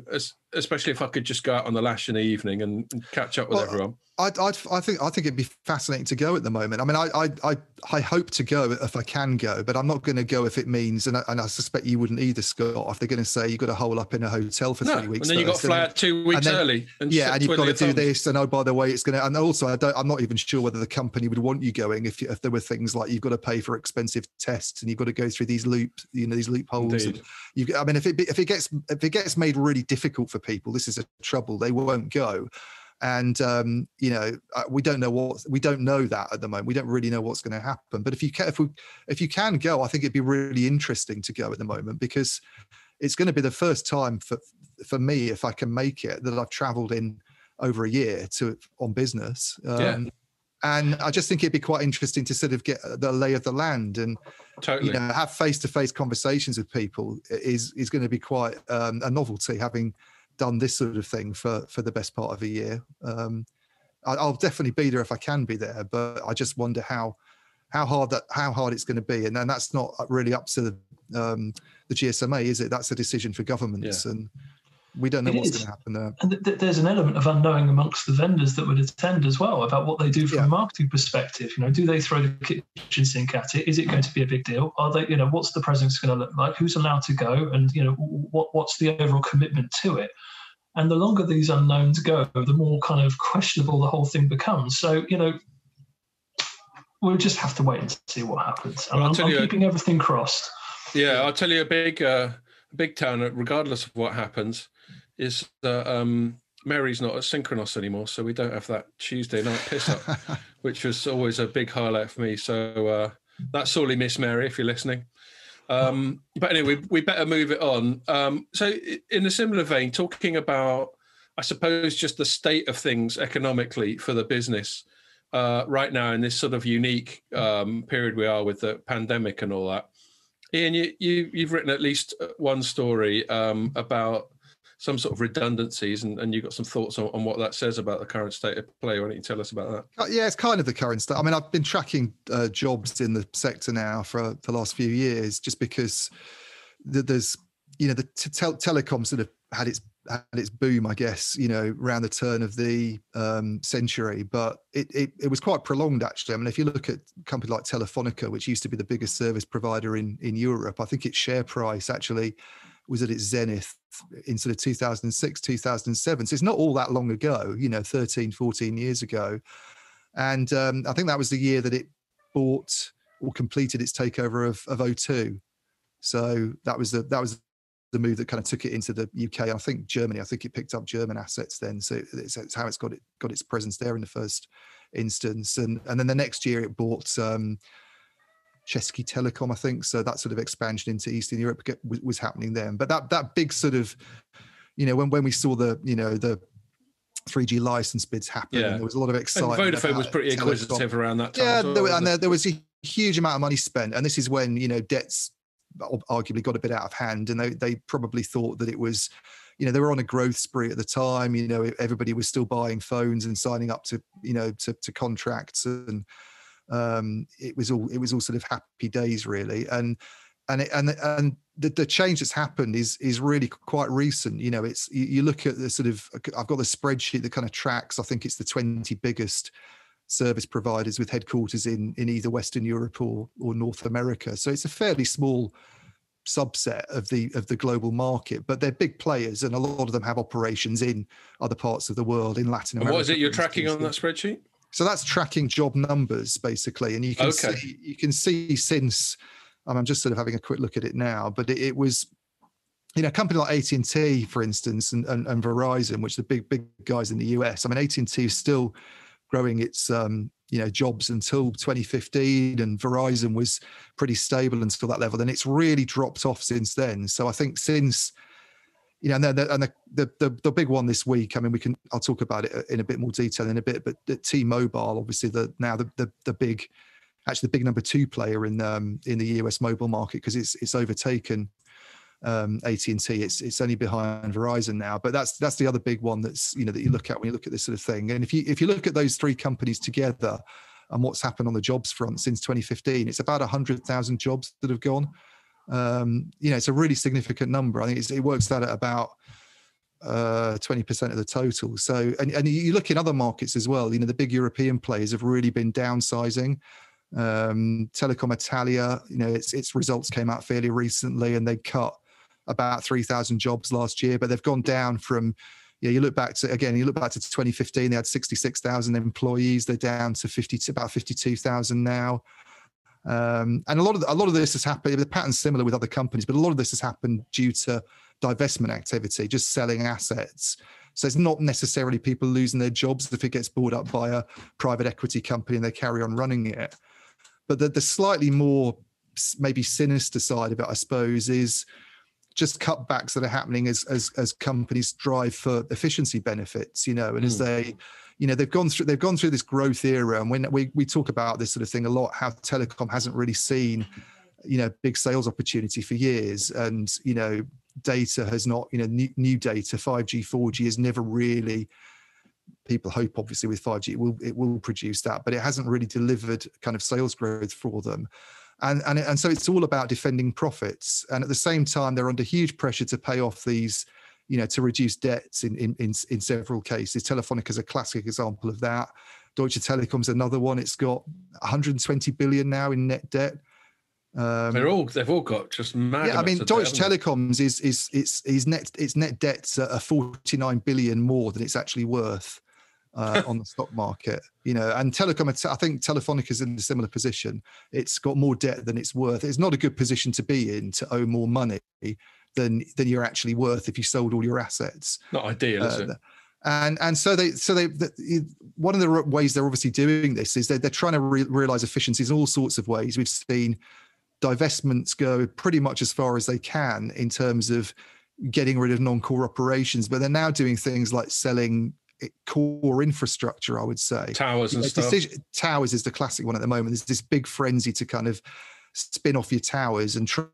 especially if I could just go out on the lash in the evening and catch up with everyone. I think it'd be fascinating to go at the moment. I mean, I hope to go if I can go, but I'm not going to go if it means, and I suspect you wouldn't either, Scott, if they're going to say you've got to hole up in a hotel for 3 weeks. And then you've got to fly out 2 weeks early. And you've got to do this. And by the way, it's going to, and also I'm not even sure whether the company would want you going if there were things like you've got to pay for expensive tests and you've got to go through these these loopholes. And if it gets made really difficult for people, this is a trouble. They won't go. And we don't know that at the moment. We don't really know what's going to happen. But if you can go, I think it'd be really interesting to go at the moment, because it's going to be the first time for me, if I can make it, that I've travelled in over a year on business. And I just think it'd be quite interesting to sort of get the lay of the land and totally have face-to-face conversations with people is going to be quite a novelty, having done this sort of thing for the best part of a year. I'll definitely be there if I can be there, but I just wonder how hard it's going to be, and that's not really up to the GSMA, is it? That's a decision for governments, and we don't know what's going to happen there. And there's an element of unknowing amongst the vendors that would attend as well about what they do from a marketing perspective. Do they throw the kitchen sink at it? Is it going to be a big deal? Are they, what's the presence going to look like? Who's allowed to go? And what's the overall commitment to it? And the longer these unknowns go, the more kind of questionable the whole thing becomes. So, we'll just have to wait and see what happens. And I'm keeping everything crossed. Yeah, I'll tell you a big town, regardless of what happens, is Mary's not at Synchronos anymore, so we don't have that Tuesday night piss up, which was always a big highlight for me. So that's sorely miss, Mary, if you're listening. But anyway, we better move it on. So in a similar vein, talking about, I suppose, just the state of things economically for the business right now in this sort of unique period we are with the pandemic and all that. Ian, you've written at least one story about some sort of redundancies, and you've got some thoughts on what that says about the current state of play. Why don't you tell us about that? Yeah, it's kind of the current state. I mean, I've been tracking jobs in the sector now for the last few years, just because there's, the telecoms sort of had its boom, I guess, around the turn of the century, but it was quite prolonged, actually. I mean, if you look at a company like Telefonica, which used to be the biggest service provider in Europe, I think its share price actually was at its zenith in sort of 2006, 2007. So it's not all that long ago, 13, 14 years ago. And I think that was the year that it bought or completed its takeover of O2. So that was the move that kind of took it into the UK. I think Germany. I think it picked up German assets then. So it's how it's got its presence there in the first instance. And then the next year it bought Český Telecom, I think. So that sort of expansion into Eastern Europe was happening then. But that big sort of, when we saw the 3G license bids happen, and there was a lot of excitement. And Vodafone was pretty inquisitive around that time. Yeah, there was a huge amount of money spent, and this is when debts arguably got a bit out of hand, and they probably thought that it was, they were on a growth spree at the time. Everybody was still buying phones and signing up to to contracts, and it was all sort of happy days, really. And the change that's happened is really quite recent. It's you look at the sort of, I've got the spreadsheet that kind of tracks, I think it's the 20 biggest service providers with headquarters in either Western Europe or North America. So it's a fairly small subset of the global market, but they're big players, and a lot of them have operations in other parts of the world, in Latin America. And what is it you're tracking on that spreadsheet? So that's tracking job numbers, basically, and you can see since. I'm just sort of having a quick look at it now, but it was, a company like AT&T, for instance, and Verizon, which are the big guys in the US. I mean, AT&T is still growing its jobs until 2015, and Verizon was pretty stable until that level, and it's really dropped off since then. So I think since, and the big one this week, I mean, I'll talk about it in a bit more detail in a bit, but T-Mobile, obviously the big number two player in the US mobile market, because it's overtaken AT&T. It's only behind Verizon now, but that's the other big one that's that you look at when you look at this sort of thing. And if you look at those three companies together and what's happened on the jobs front since 2015, it's about 100,000 jobs that have gone. It's a really significant number. I think it works out at about 20% of the total. So and you look in other markets as well. The big European players have really been downsizing. Telecom Italia, its results came out fairly recently, and they cut about 3,000 jobs last year, but they've gone down from, you look back to 2015, they had 66,000 employees. They're down to about 52,000 now. And a lot of this has happened. The pattern's similar with other companies, but a lot of this has happened due to divestment activity, just selling assets. So it's not necessarily people losing their jobs if it gets bought up by a private equity company and they carry on running it. But the slightly more maybe sinister side of it, I suppose, is just cutbacks that are happening as companies drive for efficiency benefits, and as they've gone through this growth era. And when we talk about this sort of thing a lot, how telecom hasn't really seen, big sales opportunity for years, and data has not, new data, 5G, 4G has never really. People hope, obviously, with 5G it will produce that, but it hasn't really delivered kind of sales growth for them. And so it's all about defending profits. And at the same time, they're under huge pressure to pay off these, to reduce debts in several cases. Telefonica is a classic example of that. Deutsche Telekom's another one. It's got 120 billion now in net debt. They've all got just mad. Yeah, I mean, amounts of Deutsche debt, haven't Telekom's its net debt's at 49 billion more than it's actually worth on the stock market. And I think Telefonica's in a similar position. It's got more debt than it's worth. It's not a good position to be in, to owe more money than you're actually worth if you sold all your assets. Not ideal, is it? And so one of the ways they're obviously doing this is they're trying to realize efficiencies in all sorts of ways. We've seen divestments go pretty much as far as they can in terms of getting rid of non-core operations, but they're now doing things like selling core infrastructure, I would say. Towers and stuff. Towers is the classic one at the moment. There's this big frenzy to kind of spin off your towers and try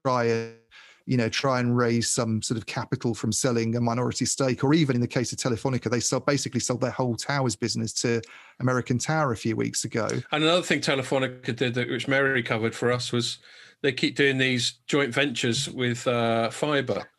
and raise some sort of capital from selling a minority stake, or even in the case of Telefonica, they basically sold their whole towers business to American Tower a few weeks ago. And another thing Telefonica did, which Mary covered for us, was they keep doing these joint ventures with fibre.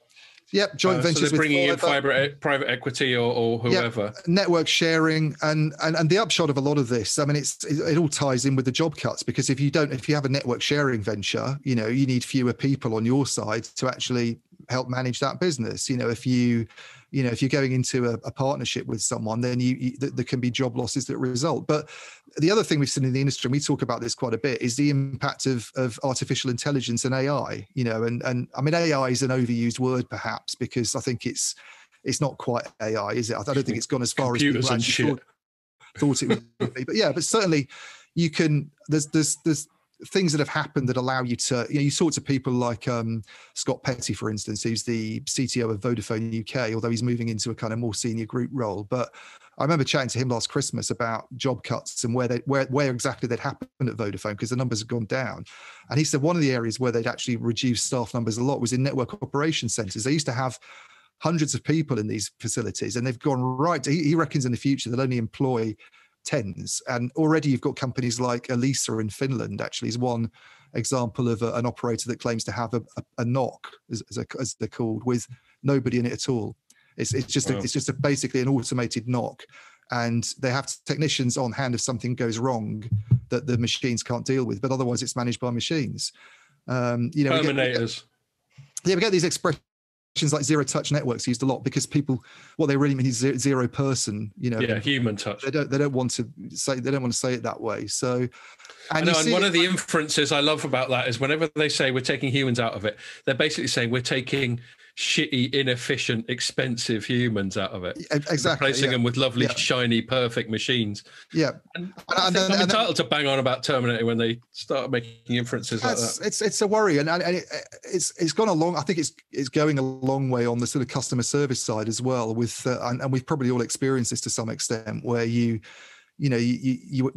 Yep, joint ventures. So they're bringing in private equity or whoever. Yep, network sharing, and the upshot of a lot of this, I mean, it all ties in with the job cuts, because if you have a network sharing venture, you need fewer people on your side to actually help manage that business. If you're going into a partnership with someone, then there can be job losses that result. But the other thing we've seen in the industry, and we talk about this quite a bit, is the impact of artificial intelligence and AI. And I mean, AI is an overused word perhaps, because I think it's not quite AI, is it? I don't think it's gone as far as people actually thought it would be. But certainly you can. There's things that have happened that allow you to, you talk to people like Scott Petty, for instance, who's the CTO of Vodafone UK, although he's moving into a kind of more senior group role. But I remember chatting to him last Christmas about job cuts and where exactly they'd happened at Vodafone, because the numbers had gone down. And he said one of the areas where they'd actually reduced staff numbers a lot was in network operation centres. They used to have hundreds of people in these facilities, and they've gone right. He reckons in the future they'll only employ tens, and already you've got companies like Elisa in Finland actually is one example of an operator that claims to have a NOC, as they're called, with nobody in it at all. It's just basically an automated NOC, and they have technicians on hand if something goes wrong that the machines can't deal with, but otherwise it's managed by machines. Terminators. We get these expressions like zero touch networks used a lot, because people, what they really mean is zero person, human touch. They don't want to say it that way. So, and one of the inferences I love about that is whenever they say we're taking humans out of it, they're basically saying we're taking shitty, inefficient, expensive humans out of it. Exactly. Replacing them with lovely, shiny, perfect machines. Yeah. And I'm entitled to bang on about Terminator when they start making inferences like that. It's a worry. And it's gone along. I think it's going a long way on the sort of customer service side as well, with and we've probably all experienced this to some extent, where we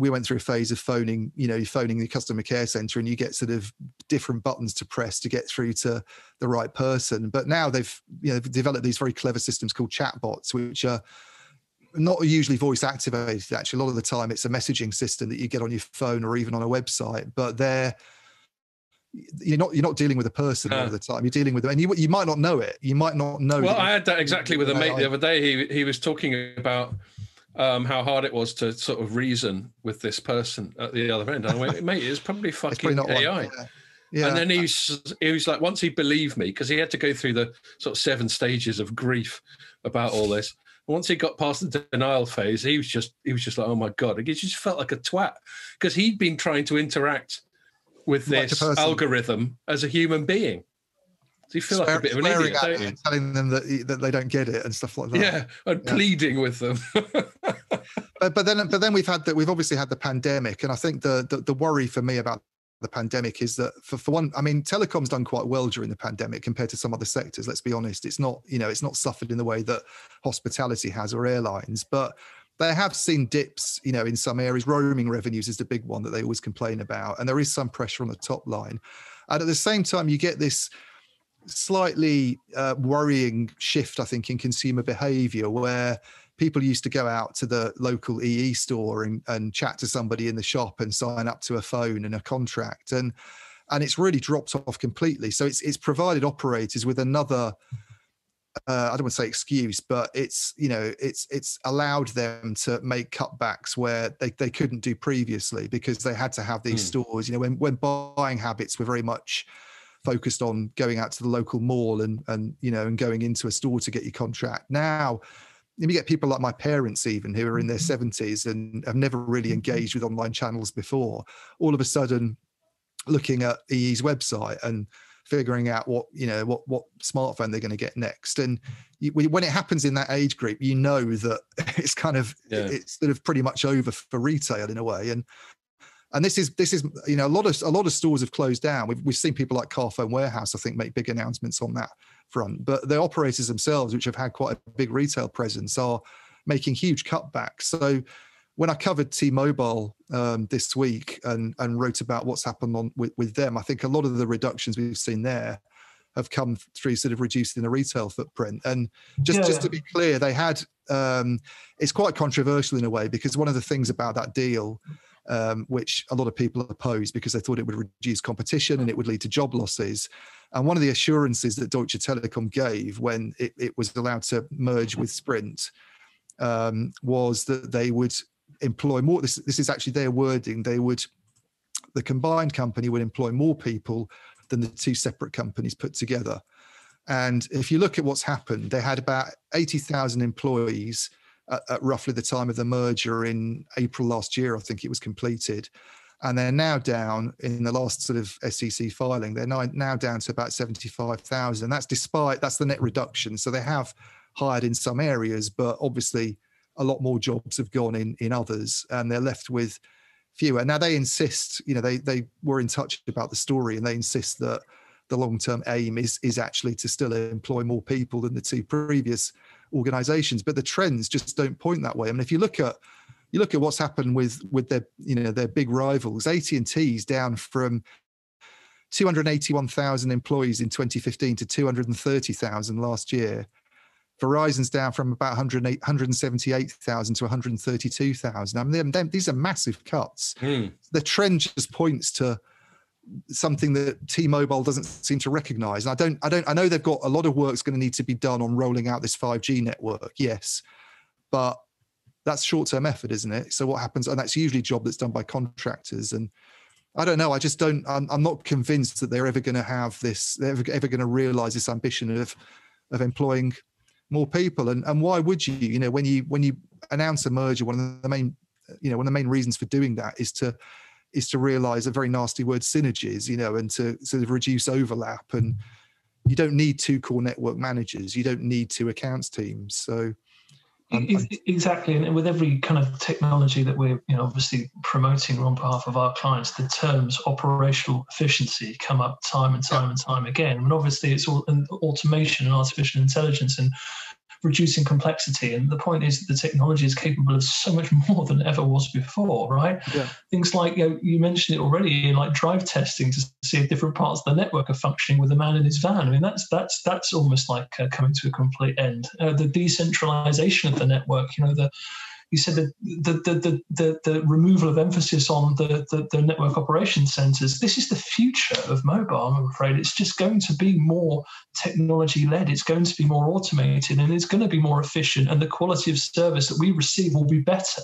went through a phase of phoning the customer care center, and you get sort of different buttons to press to get through to the right person. But now they've developed these very clever systems called chatbots, which are not usually voice activated. Actually, a lot of the time it's a messaging system that you get on your phone or even on a website, but you're not dealing with a person all the time. You're dealing with them, and you might not know it. You might not know. Well, I had that exactly with a mate the other day. He was talking about how hard it was to sort of reason with this person at the other end. And I went, mate, it's probably fucking AI. Yeah. And then he was like, once he believed me, because he had to go through the sort of 7 stages of grief about all this. Once he got past the denial phase, he was just like, oh my God. He just felt like a twat, because he'd been trying to interact with this algorithm as a human being. So you feel like a bit of an idiot, don't you? Telling them that they don't get it and stuff like that. Yeah, and pleading with them. but then we've obviously had the pandemic, and I think the worry for me about the pandemic is that for one, I mean, telecom's done quite well during the pandemic compared to some other sectors. Let's be honest, it's not suffered in the way that hospitality has or airlines, but they have seen dips, in some areas. Roaming revenues is the big one that they always complain about, and there is some pressure on the top line. And at the same time, you get this slightly worrying shift, I think, in consumer behavior, where people used to go out to the local EE store and chat to somebody in the shop and sign up to a phone and a contract, and it's really dropped off completely. So it's provided operators with another I don't want to say excuse, but it's allowed them to make cutbacks where they couldn't do previously because they had to have these stores. When buying habits were very much focused on going out to the local mall and going into a store to get your contract. Now, you get people like my parents even who are in their 70s and have never really engaged with online channels before. All of a sudden, looking at EE's website and figuring out what smartphone they're going to get next. And when it happens in that age group, that it's kind of it's sort of pretty much over for retail in a way. And this is a lot of stores have closed down. We've seen people like Carphone Warehouse, I think, make big announcements on that front. But the operators themselves, which have had quite a big retail presence, are making huge cutbacks. So when I covered T-Mobile this week and wrote about what's happened with them, I think a lot of the reductions we've seen there have come through sort of reducing the retail footprint. And just to be clear, they had it's quite controversial in a way, because one of the things about that deal, which a lot of people opposed because they thought it would reduce competition and it would lead to job losses. And one of the assurances that Deutsche Telekom gave when it was allowed to merge with Sprint was that they would employ more. This is actually their wording. The combined company would employ more people than the two separate companies put together. And if you look at what's happened, they had about 80,000 employees at roughly the time of the merger in April last year, I think it was completed. And they're now down in the last sort of SEC filing, they're now down to about 75,000. That's the net reduction. So they have hired in some areas, but obviously a lot more jobs have gone in others, and they're left with fewer. Now they insist, they were in touch about the story, and they insist that the long-term aim is actually to still employ more people than the two previous organizations. But the trends just don't point that way. I mean, if you look at what's happened with their big rivals, AT&T's down from 281,000 employees in 2015 to 230,000 last year. Verizon's down from about 178,000 to 132,000. I mean, these are massive cuts. The trend just points to something that T-Mobile doesn't seem to recognize. And I know they've got a lot of work's going to need to be done on rolling out this 5G network. Yes, but that's short-term effort, isn't it? So what happens? And that's usually a job that's done by contractors. And I don't know. I'm not convinced that they're ever going to have this. They're ever going to realize this ambition of employing more people. And why would you? When you announce a merger, one of the main reasons for doing that is to realize a very nasty word, synergies. And to sort of reduce overlap. And you don't need two core network managers. You don't need two accounts teams. So. Exactly, and with every kind of technology that we're obviously promoting on behalf of our clients, the terms operational efficiency come up time and time again. And obviously, it's all automation and artificial intelligence and reducing complexity. And the point is that the technology is capable of so much more than it ever was before, right? Yeah. Things like, you mentioned it already, like drive testing to see if different parts of the network are functioning with a man in his van. I mean, that's almost like coming to a complete end. The decentralization of the network, you said that the removal of emphasis on the network operations centers. This is the future of mobile, I'm afraid. It's just going to be more technology-led. It's going to be more automated, and it's going to be more efficient, and the quality of service that we receive will be better.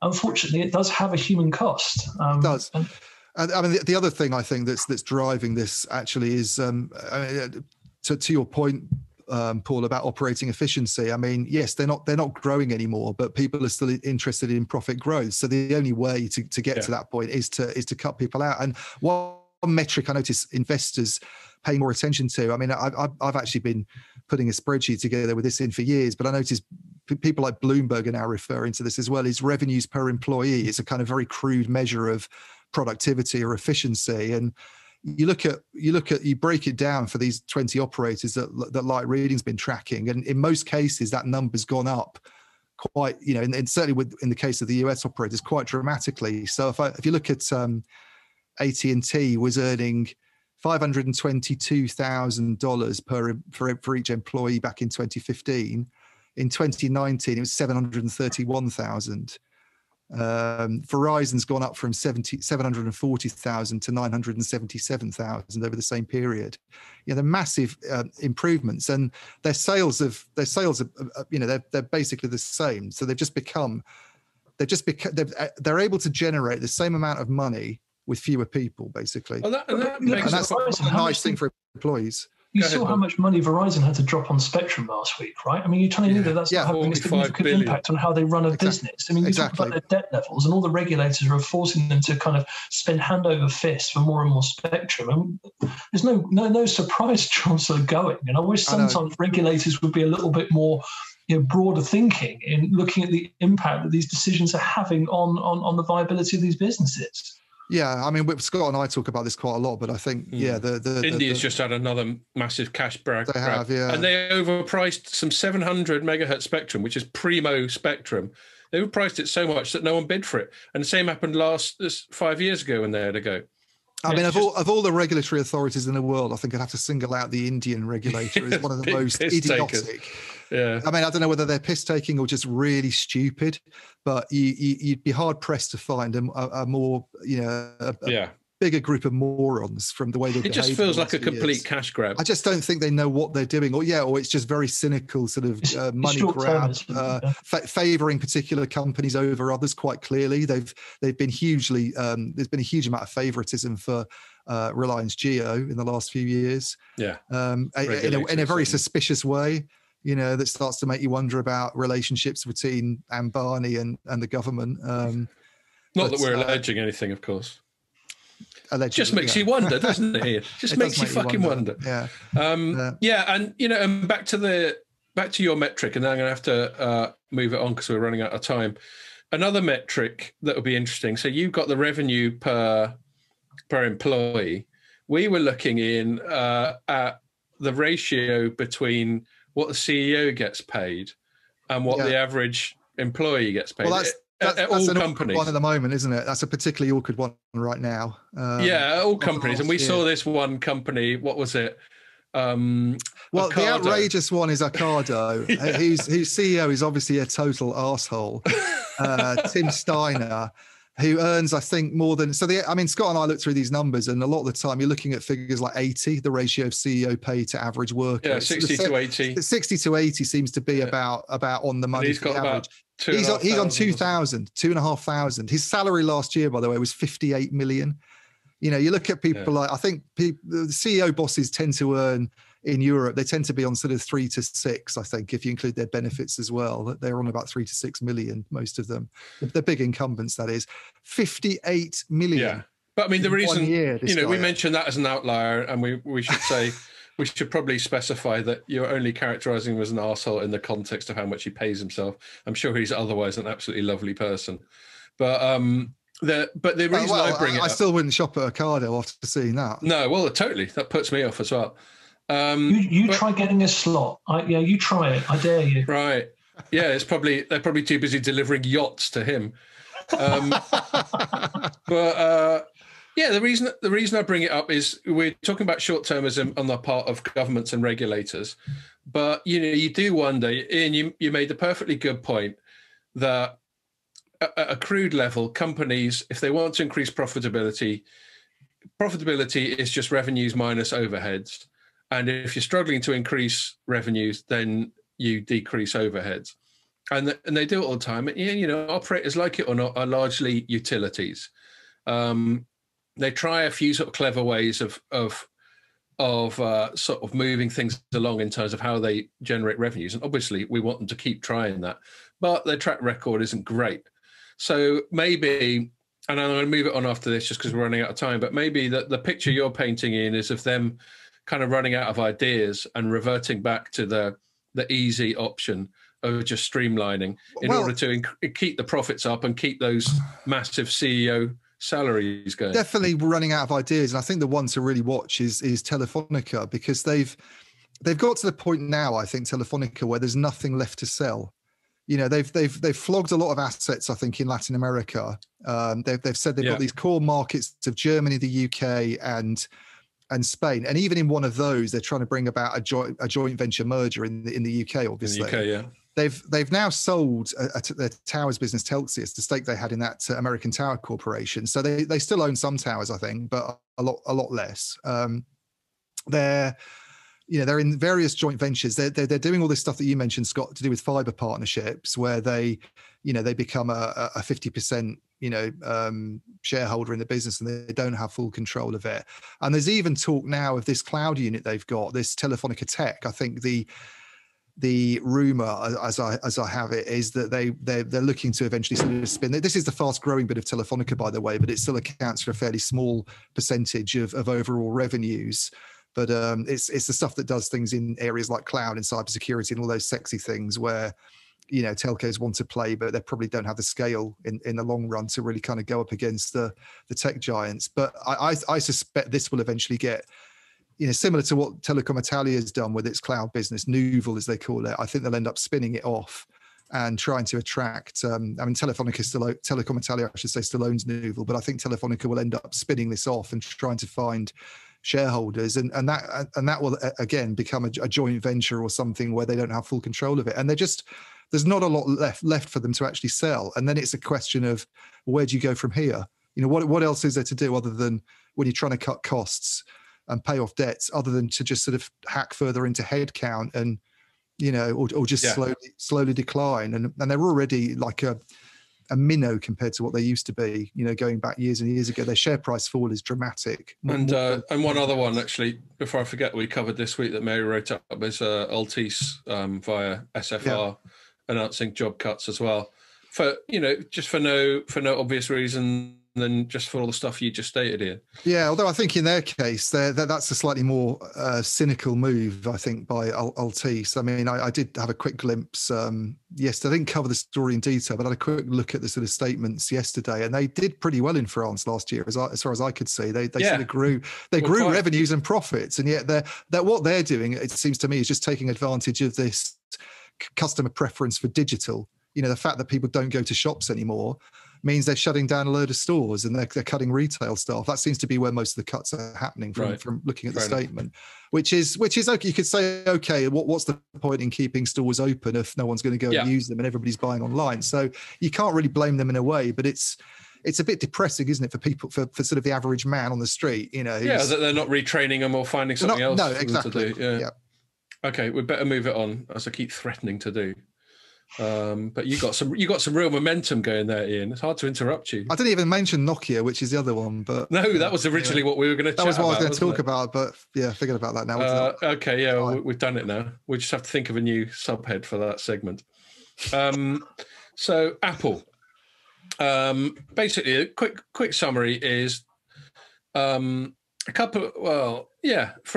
Unfortunately, it does have a human cost. It does. And I mean, the other thing I think that's driving this actually is, to your point, Paul, about operating efficiency. I mean, yes, they're not growing anymore, but people are still interested in profit growth. So the only way to get to that point is to cut people out. And one metric I notice investors pay more attention to. I mean, I've actually been putting a spreadsheet together with this in for years, but I noticed people like Bloomberg are now referring to this as well. Is revenues per employee. It's a kind of very crude measure of productivity or efficiency. And you break it down for these 20 operators that Light Reading's been tracking, and in most cases that number's gone up quite, and certainly in the case of the US operators, quite dramatically. So if you look at AT&T was earning $522,000 for each employee back in 2015. In 2019, it was $731,000. Verizon's gone up from 740,000 to 977,000 over the same period. They're massive improvements, and their sales are they're basically the same. So they're able to generate the same amount of money with fewer people, basically. Well, and that's a nice thing for employees. You saw how much money Verizon had to drop on Spectrum last week, right? I mean, you're telling me that's not having a significant impact on how they run a business. I mean, you talk about their debt levels, and all the regulators are forcing them to kind of spend hand over fist for more and more spectrum. I mean, there's no surprise jobs are going. And I wish sometimes regulators would be a little bit more broader thinking in looking at the impact that these decisions are having on the viability of these businesses. Yeah, I mean, Scott and I talk about this quite a lot, but I think, India's just had another massive cash grab. They have, yeah. And they overpriced some 700 megahertz spectrum, which is primo spectrum. They overpriced it so much that no one bid for it. And the same happened 5 years ago when they had to go. I mean, of all the regulatory authorities in the world, I think I'd have to single out the Indian regulator as one of the most idiotic. Yeah. I mean, I don't know whether they're piss taking or just really stupid, but you'd be hard pressed to find a more, bigger group of morons from the way they behave. It just feels like a complete cash grab. I just don't think they know what they're doing, or it's just very cynical sort of money grab, favouring particular companies over others. Quite clearly, they've been hugely. There's been a huge amount of favouritism for Reliance Jio in the last few years. Yeah, in a very suspicious way. That starts to make you wonder about relationships between Ambani and the government. Not that we're alleging anything, of course. Allegedly, just makes you wonder, doesn't it? Just makes you fucking wonder. Yeah. And back to your metric, and then I'm going to have to move it on because we're running out of time. Another metric that would be interesting. So you've got the revenue per employee. We were looking in at the ratio between what the CEO gets paid and what the average employee gets paid. Well, that's all an companies. Awkward one at the moment, isn't it? That's a particularly awkward one right now. All companies. And we saw this one company, what was it? The outrageous one is Ocado, whose CEO is obviously a total arsehole, Tim Steiner, who earns, I think, more than... Scott and I looked through these numbers, and a lot of the time you're looking at figures like 80, the ratio of CEO pay to average worker. Yeah, 60 to 80. 60 to 80 seems to be about on the money. And he's got about he's on 2,500. His salary last year, by the way, was 58 million. You look at people like, I think the CEO bosses tend to earn in Europe, they tend to be on sort of 3 to 6, I think, if you include their benefits as well. They're on about 3 to 6 million, most of them. They're big incumbents, that is. 58 million. Yeah. But I mean, the reason, we mentioned that as an outlier, and we should say, we should probably specify that you're only characterising him as an arsehole in the context of how much he pays himself. I'm sure he's otherwise an absolutely lovely person. But the reason I bring it up, still wouldn't shop at Ocado after seeing that. No, well, totally. That puts me off as well. You try getting a slot. You try it. I dare you. Right. Yeah, they're probably too busy delivering yachts to him. The reason I bring it up is we're talking about short-termism on the part of governments and regulators, but you do wonder, Ian, you made the perfectly good point that at a crude level, companies, if they want to increase profitability is just revenues minus overheads. And if you're struggling to increase revenues, then you decrease overheads. And they do it all the time. Operators, like it or not, are largely utilities. They try a few sort of clever ways of sort of moving things along in terms of how they generate revenues. And obviously, we want them to keep trying that. But their track record isn't great. So maybe, and I'm going to move it on after this just because we're running out of time, but maybe the picture you're painting in is of them kind of running out of ideas and reverting back to the easy option of just streamlining in order to keep the profits up and keep those massive CEO salaries going. Definitely running out of ideas. And I think the one to really watch is Telefonica, because they've got to the point now, I think, Telefonica, where there's nothing left to sell. They've flogged a lot of assets, I think, in Latin America. They've said they've got these core markets of Germany, the UK, and Spain, and even in one of those, they're trying to bring about a joint venture merger in the UK, obviously. In the UK, they've now sold their towers business, Telxius, the stake they had in that American Tower Corporation. So they still own some towers, I think, but a lot less. They're in various joint ventures. They're doing all this stuff that you mentioned, Scott, to do with fiber partnerships, where they become a 50% shareholder in the business, and they don't have full control of it. And there's even talk now of this cloud unit they've got, this Telefonica Tech. I think the rumor, as I have it, is that they're looking to eventually sort of spin. This is the fast growing bit of Telefonica, by the way, but it still accounts for a fairly small percentage of overall revenues. But it's the stuff that does things in areas like cloud and cybersecurity and all those sexy things where telcos want to play, but they probably don't have the scale in the long run to really kind of go up against the tech giants. But I suspect this will eventually get, similar to what Telecom Italia has done with its cloud business, Nuvel as they call it. I think they'll end up spinning it off and trying to attract. Telecom Italia, I should say, still owns Nuvel, but I think Telefonica will end up spinning this off and trying to find shareholders, and that will again become a joint venture or something where they don't have full control of it. And there's not a lot left for them to actually sell. And then it's a question of, where do you go from here? What else is there to do other than, when you're trying to cut costs and pay off debts, other than to just sort of hack further into headcount and or just slowly decline. And they're already like a minnow compared to what they used to be, going back years and years ago. Their share price fall is dramatic. And one other one, actually, before I forget, we covered this week that Mary wrote up, is Altice via SFR announcing job cuts as well, for just for no obvious reason than just for all the stuff you just stated, Ian. Yeah, although I think in their case, that's a slightly more cynical move, I think, by Altice. I mean, I did have a quick glimpse yesterday. I didn't cover the story in detail, but I had a quick look at the sort of statements yesterday, and they did pretty well in France last year, as far as I could see. They sort of grew revenues and profits, and yet what they're doing, it seems to me, is just taking advantage of this customer preference for digital. The fact that people don't go to shops anymore means they're shutting down a load of stores, and they're cutting retail staff. That seems to be where most of the cuts are happening from looking at the statement, which is okay. You could say, okay, what's the point in keeping stores open if no one's going to go and use them and everybody's buying online? So you can't really blame them in a way, but it's a bit depressing, isn't it, for people, for sort of the average man on the street, that they're not retraining them or finding something else exactly. to do. Yeah. Okay, we better move it on, as I keep threatening to do. But you got some real momentum going there, Ian. It's hard to interrupt you. I didn't even mention Nokia, which is the other one, but no, that was originally what we were going to. That was what I was going to talk about, but forget about that now. Okay, we've done it now. We just have to think of a new subhead for that segment. So Apple, basically, a quick summary is for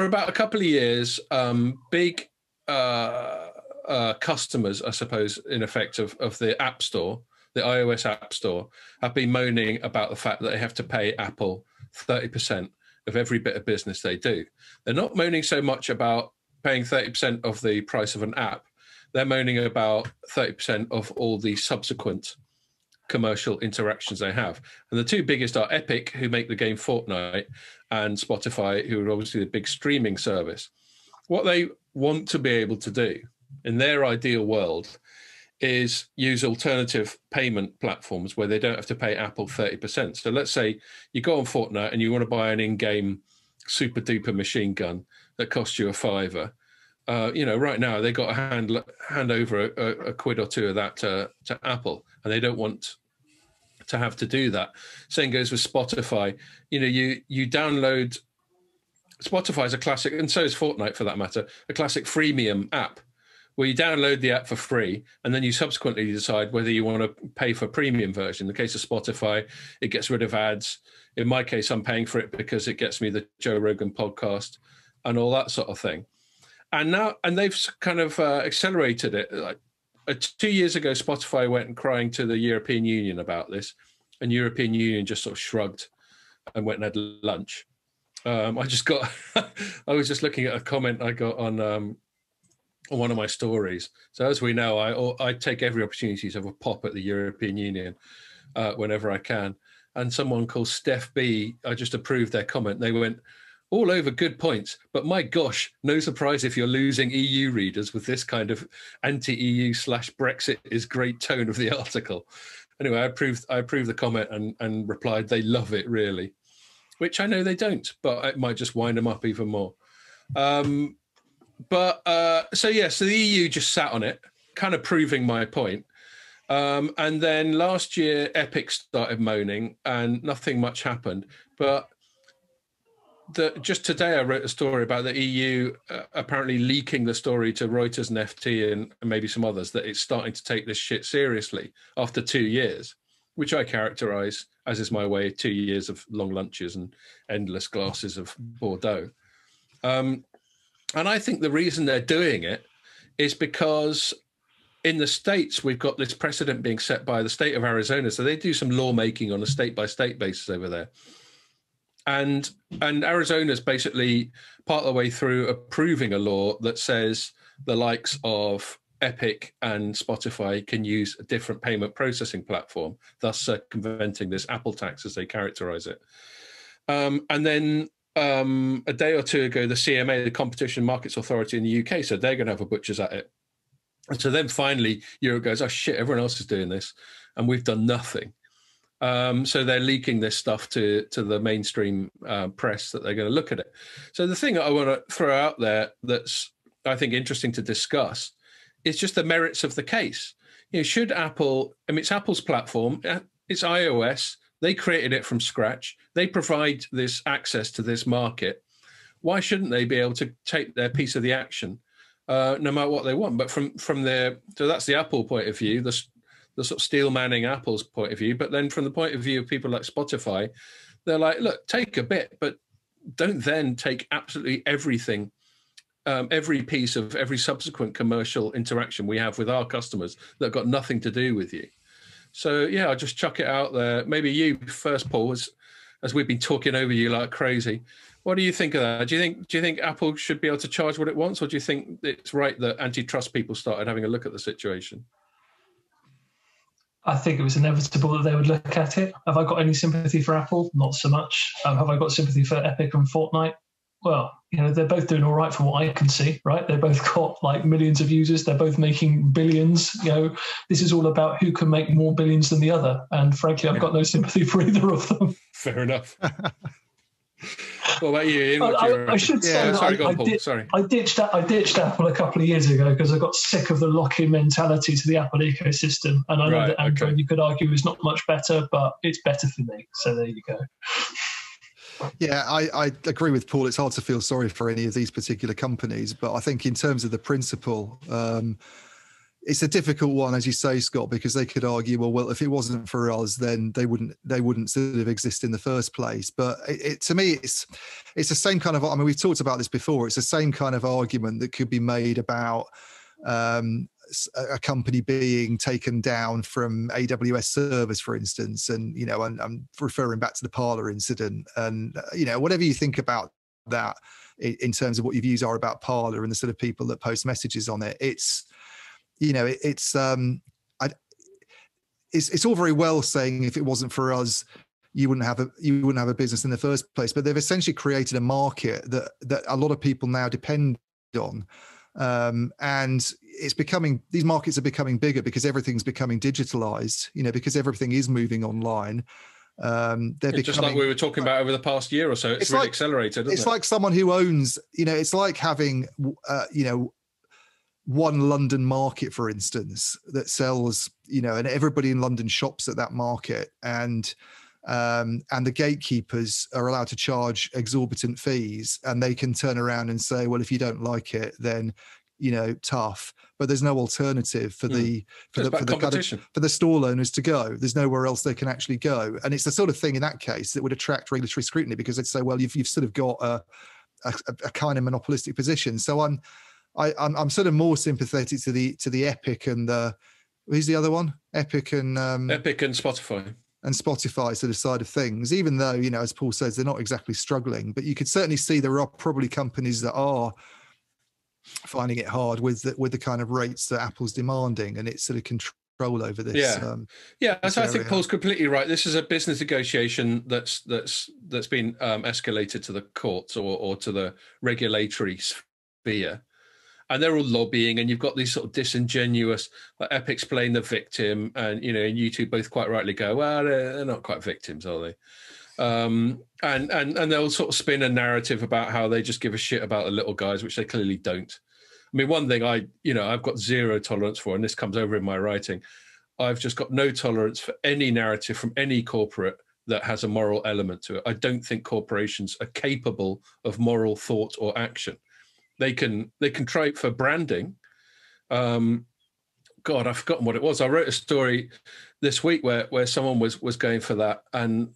about a couple of years, big customers, I suppose, in effect, of the App Store, the iOS App Store, have been moaning about the fact that they have to pay Apple 30% of every bit of business they do. They're not moaning so much about paying 30% of the price of an app. They're moaning about 30% of all the subsequent commercial interactions they have. And the two biggest are Epic, who make the game Fortnite, and Spotify, who are obviously the big streaming service. What they want to be able to do in their ideal world is use alternative payment platforms where they don't have to pay Apple 30%. So let's say you go on Fortnite and you want to buy an in-game super duper machine gun that costs you $5. Right now they got to hand over a quid or two of that to Apple, and they don't want to have to do that. Same goes with Spotify. You download. Spotify is a classic, and so is Fortnite for that matter, a classic freemium app, where you download the app for free, and then you subsequently decide whether you want to pay for a premium version. In the case of Spotify, it gets rid of ads. In my case, I'm paying for it because it gets me the Joe Rogan podcast and all that sort of thing. And they've kind of accelerated it. Like 2 years ago, Spotify went and crying to the European Union about this, and European Union just sort of shrugged and went and had lunch. I was just looking at a comment I got on one of my stories. So as we know, I take every opportunity to have a pop at the European Union whenever I can. And someone called Steph B, I just approved their comment. They went, all over good points. But my gosh, no surprise if you're losing EU readers with this kind of anti-EU/Brexit is great tone of the article. Anyway, I approved the comment and replied they love it really, which I know they don't, but it might just wind them up even more. So the EU just sat on it, kind of proving my point. And then last year, Epic started moaning, and nothing much happened. But just today, I wrote a story about the EU apparently leaking the story to Reuters and FT and maybe some others that it's starting to take this shit seriously after 2 years, which I characterize, as is my way, 2 years of long lunches and endless glasses of Bordeaux. And I think the reason they're doing it is because in the States, we've got this precedent being set by the state of Arizona. So they do some lawmaking on a state-by-state basis over there. And Arizona's basically part of the way through approving a law that says the likes of Epic and Spotify can use a different payment processing platform, thus circumventing this Apple tax, as they characterize it. And then a day or two ago, the CMA, the Competition Markets Authority in the UK, said they're going to have a butcher's at it. And so then finally, Europe goes, oh, shit, everyone else is doing this, and we've done nothing. So they're leaking this stuff to the mainstream press that they're going to look at it. So the thing that I want to throw out there that's, I think, interesting to discuss is just the merits of the case. You know, should Apple, I mean, it's Apple's platform, it's iOS, they created it from scratch, they provide this access to this market. Why shouldn't they be able to take their piece of the action, no matter what they want? But from their, so that's the Apple point of view, the sort of steel manning Apple's point of view. But then from the point of view of people like Spotify, they're like, look, take a bit, but don't then take absolutely everything, every piece of every subsequent commercial interaction we have with our customers that have got nothing to do with you. So yeah, I'll just chuck it out there. Maybe you first, Paul, as we've been talking over you like crazy. What do you think of that? Do you think Apple should be able to charge what it wants, or do you think it's right that antitrust people started having a look at the situation? I think it was inevitable that they would look at it. Have I got any sympathy for Apple? Not so much. Have I got sympathy for Epic and Fortnite? Well, you know, they're both doing all right from what I can see, right? They've both got like millions of users. They're both making billions. You know, this is all about who can make more billions than the other. And frankly, I've got no sympathy for either of them. Fair enough. What about you, Ian? I should say that I ditched Apple a couple of years ago because I got sick of the lock-in mentality to the Apple ecosystem. And I know that Android, you could argue, is not much better, but it's better for me. So there you go. Yeah, I agree with Paul. It's hard to feel sorry for any of these particular companies, but I think in terms of the principle, it's a difficult one, as you say, Scott, because they could argue, well, if it wasn't for us, then they wouldn't sort of exist in the first place. But to me, it's the same kind of. I mean, we've talked about this before. It's the same kind of argument that could be made about a company being taken down from AWS servers, for instance, and you know, and I'm referring back to the Parler incident, and you know, whatever you think about that in terms of what your views are about Parler and the sort of people that post messages on it, it's. You know, it's all very well saying if it wasn't for us, you wouldn't have a business in the first place. But they've essentially created a market that a lot of people now depend on, and these markets are becoming bigger because everything's becoming digitalized. You know, because everything is moving online. Just like we were talking about over the past year or so, it's really accelerated. It's like someone who owns. You know, it's like having one London market, for instance, that sells, you know, and everybody in London shops at that market, and the gatekeepers are allowed to charge exorbitant fees, and they can turn around and say, well, if you don't like it, then, you know, tough. But there's no alternative for the stall owners to go. There's nowhere else they can actually go, and it's the sort of thing in that case that would attract regulatory scrutiny because they'd say, well, you've sort of got a kind of monopolistic position. So I'm sort of more sympathetic to the Epic and who's the other one? Epic and Spotify. And Spotify sort of side of things, even though, you know, as Paul says, they're not exactly struggling, but you could certainly see there are probably companies that are finding it hard with the kind of rates that Apple's demanding, and it's sort of control over this. So I think Paul's completely right. This is a business negotiation that's been escalated to the courts or to the regulatory sphere, and they're all lobbying. And you've got these sort of disingenuous, like Epic's playing the victim, and and you two both quite rightly go, well, they're not quite victims, are they? And they'll sort of spin a narrative about how they just give a shit about the little guys, which they clearly don't. I mean, one thing I've got zero tolerance for, and this comes over in my writing, I've just got no tolerance for any narrative from any corporate that has a moral element to it. I don't think corporations are capable of moral thought or action. They can try for branding. God, I've forgotten what it was. I wrote a story this week where someone was going for that, and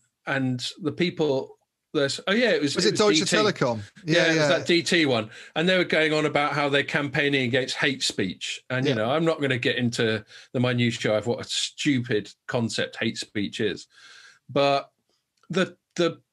the people. Was it Deutsche DT. Telekom? Yeah, it was that DT one, and they were going on about how they're campaigning against hate speech. And I'm not going to get into the minutiae of what a stupid concept hate speech is, but the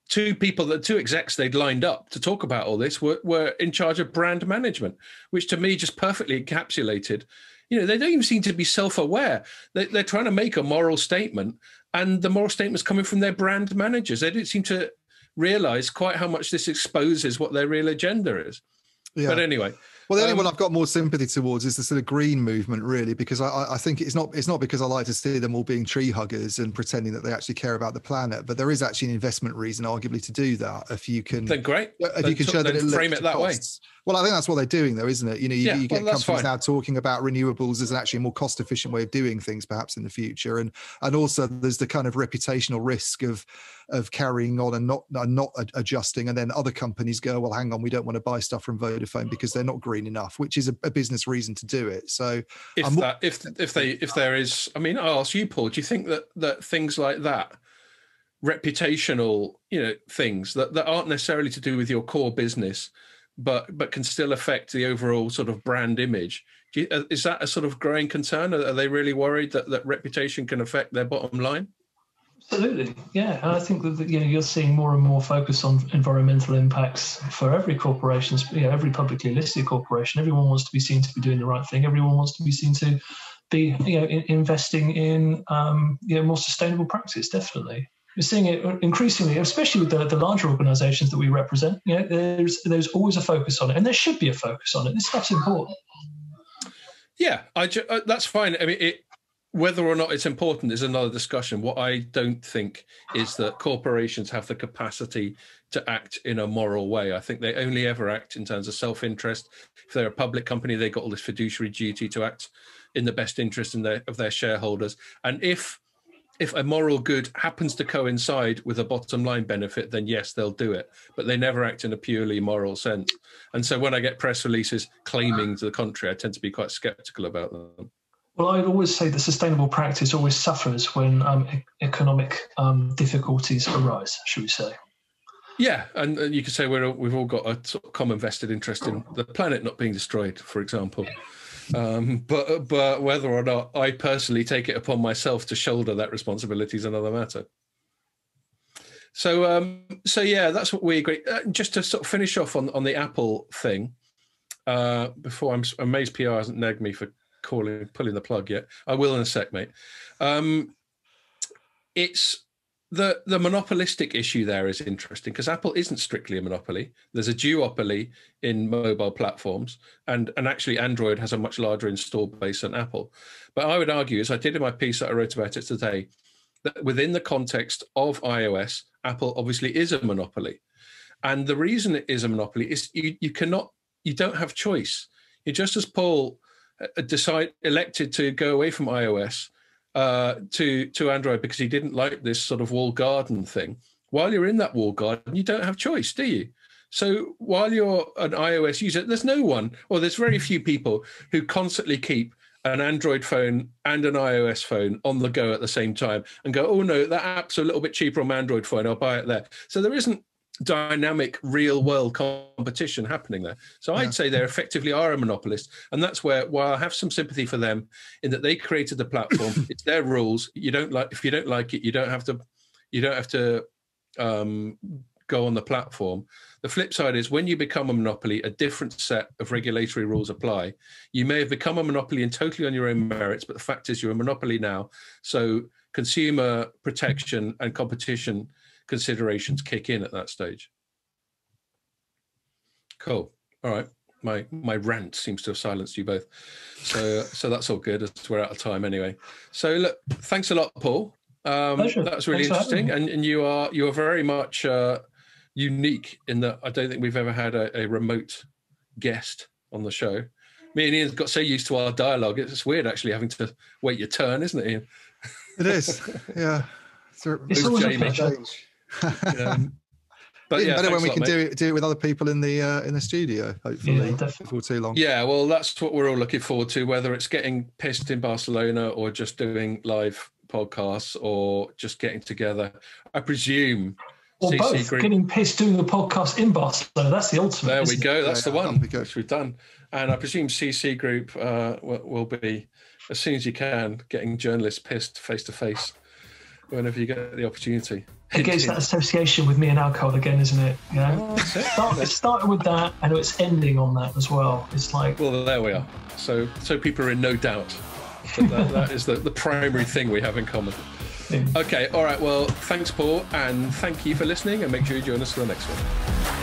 two execs they'd lined up to talk about all this were in charge of brand management, which to me just perfectly encapsulated. They don't even seem to be self-aware. They're trying to make a moral statement, and the moral statement's coming from their brand managers. They don't seem to realize quite how much this exposes what their real agenda is. But anyway, well, the only one I've got more sympathy towards is the sort of green movement, really, because I think it's not because I like to see them all being tree huggers and pretending that they actually care about the planet, but there is actually an investment reason, arguably, to do that. If you can, then great. If you can show that it frame it that way. Well, I think that's what they're doing, though, isn't it? You get companies fine. now talking about renewables as actually a more cost-efficient way of doing things, perhaps in the future, and also there's the kind of reputational risk of carrying on and not adjusting, and then other companies go, well, hang on, we don't want to buy stuff from Vodafone because they're not green enough, which is a business reason to do it. So, if there is, I mean, I'll ask you, Paul, do you think that things like that, reputational, things that aren't necessarily to do with your core business, but can still affect the overall sort of brand image. Is that a sort of growing concern? Are they really worried that reputation can affect their bottom line? Absolutely, yeah. And I think that you're seeing more and more focus on environmental impacts for every corporation, every publicly listed corporation. Everyone wants to be seen to be doing the right thing. Everyone wants to be seen to be investing in more sustainable practice. Definitely. We're seeing it increasingly, especially with the larger organisations that we represent. There's always a focus on it, and there should be a focus on it. This stuff's important. Yeah, that's fine. I mean, whether or not it's important is another discussion. What I don't think is that corporations have the capacity to act in a moral way. I think they only ever act in terms of self-interest. If they're a public company, they've got all this fiduciary duty to act in the best interest of their shareholders. And if a moral good happens to coincide with a bottom line benefit, then yes, they'll do it. But they never act in a purely moral sense. And so when I get press releases claiming to the contrary, I tend to be quite skeptical about them. Well, I'd always say that sustainable practice always suffers when economic difficulties arise, should we say. Yeah, and you could say we've all got a sort of common vested interest in the planet not being destroyed, for example. But whether or not I personally take it upon myself to shoulder that responsibility is another matter. So yeah, that's what we agree. Just to sort of finish off on the Apple thing, before I'm amazed PR hasn't nagged me for pulling the plug yet. I will in a sec, mate. It's the monopolistic issue there is interesting because Apple isn't strictly a monopoly. There's a duopoly in mobile platforms, and actually Android has a much larger install base than Apple. But I would argue, as I did in my piece that I wrote about it today, that within the context of iOS, Apple obviously is a monopoly. And the reason it is a monopoly is you don't have choice. You just as Paul elected to go away from iOS to Android because he didn't like this sort of walled garden thing. While you're in that walled garden, you don't have choice, do you? So while you're an iOS user, there's no one, or there's very few people who constantly keep an Android phone and an iOS phone on the go at the same time and go, oh no, that app's a little bit cheaper on my Android phone, I'll buy it there. So there isn't dynamic real world competition happening there. So I'd say they effectively are a monopolist, and that's where, while I have some sympathy for them in that they created the platform, it's their rules. If you don't like it, you don't have to go on the platform. The flip side is when you become a monopoly, a different set of regulatory rules apply. You may have become a monopoly and totally on your own merits, but the fact is you're a monopoly now. So consumer protection and competition considerations kick in at that stage. Cool. All right. My rant seems to have silenced you both. So that's all good as we're out of time anyway. So look, thanks a lot, Paul. That's really interesting. And you are very much unique in that I don't think we've ever had a remote guest on the show. Me and Ian's got so used to our dialogue. It's weird actually having to wait your turn, isn't it, Ian? It is. Yeah. It's always a pleasure. But yeah, better when we can do it with other people in the studio, hopefully, before too long. Yeah, well, that's what we're all looking forward to, whether it's getting pissed in Barcelona or just doing live podcasts or just getting together. I presume. Or both, getting pissed doing the podcast in Barcelona. That's the ultimate. There we go. That's the one which we've done. And I presume CC Group will be, as soon as you can, getting journalists pissed face to face whenever you get the opportunity. Against that association with me and alcohol again, isn't it? Yeah. It started with that, and it's ending on that as well. It's like, well, there we are. So people are in no doubt that is the primary thing we have in common. Okay, all right. Well, thanks, Paul, and thank you for listening, and make sure you join us for the next one.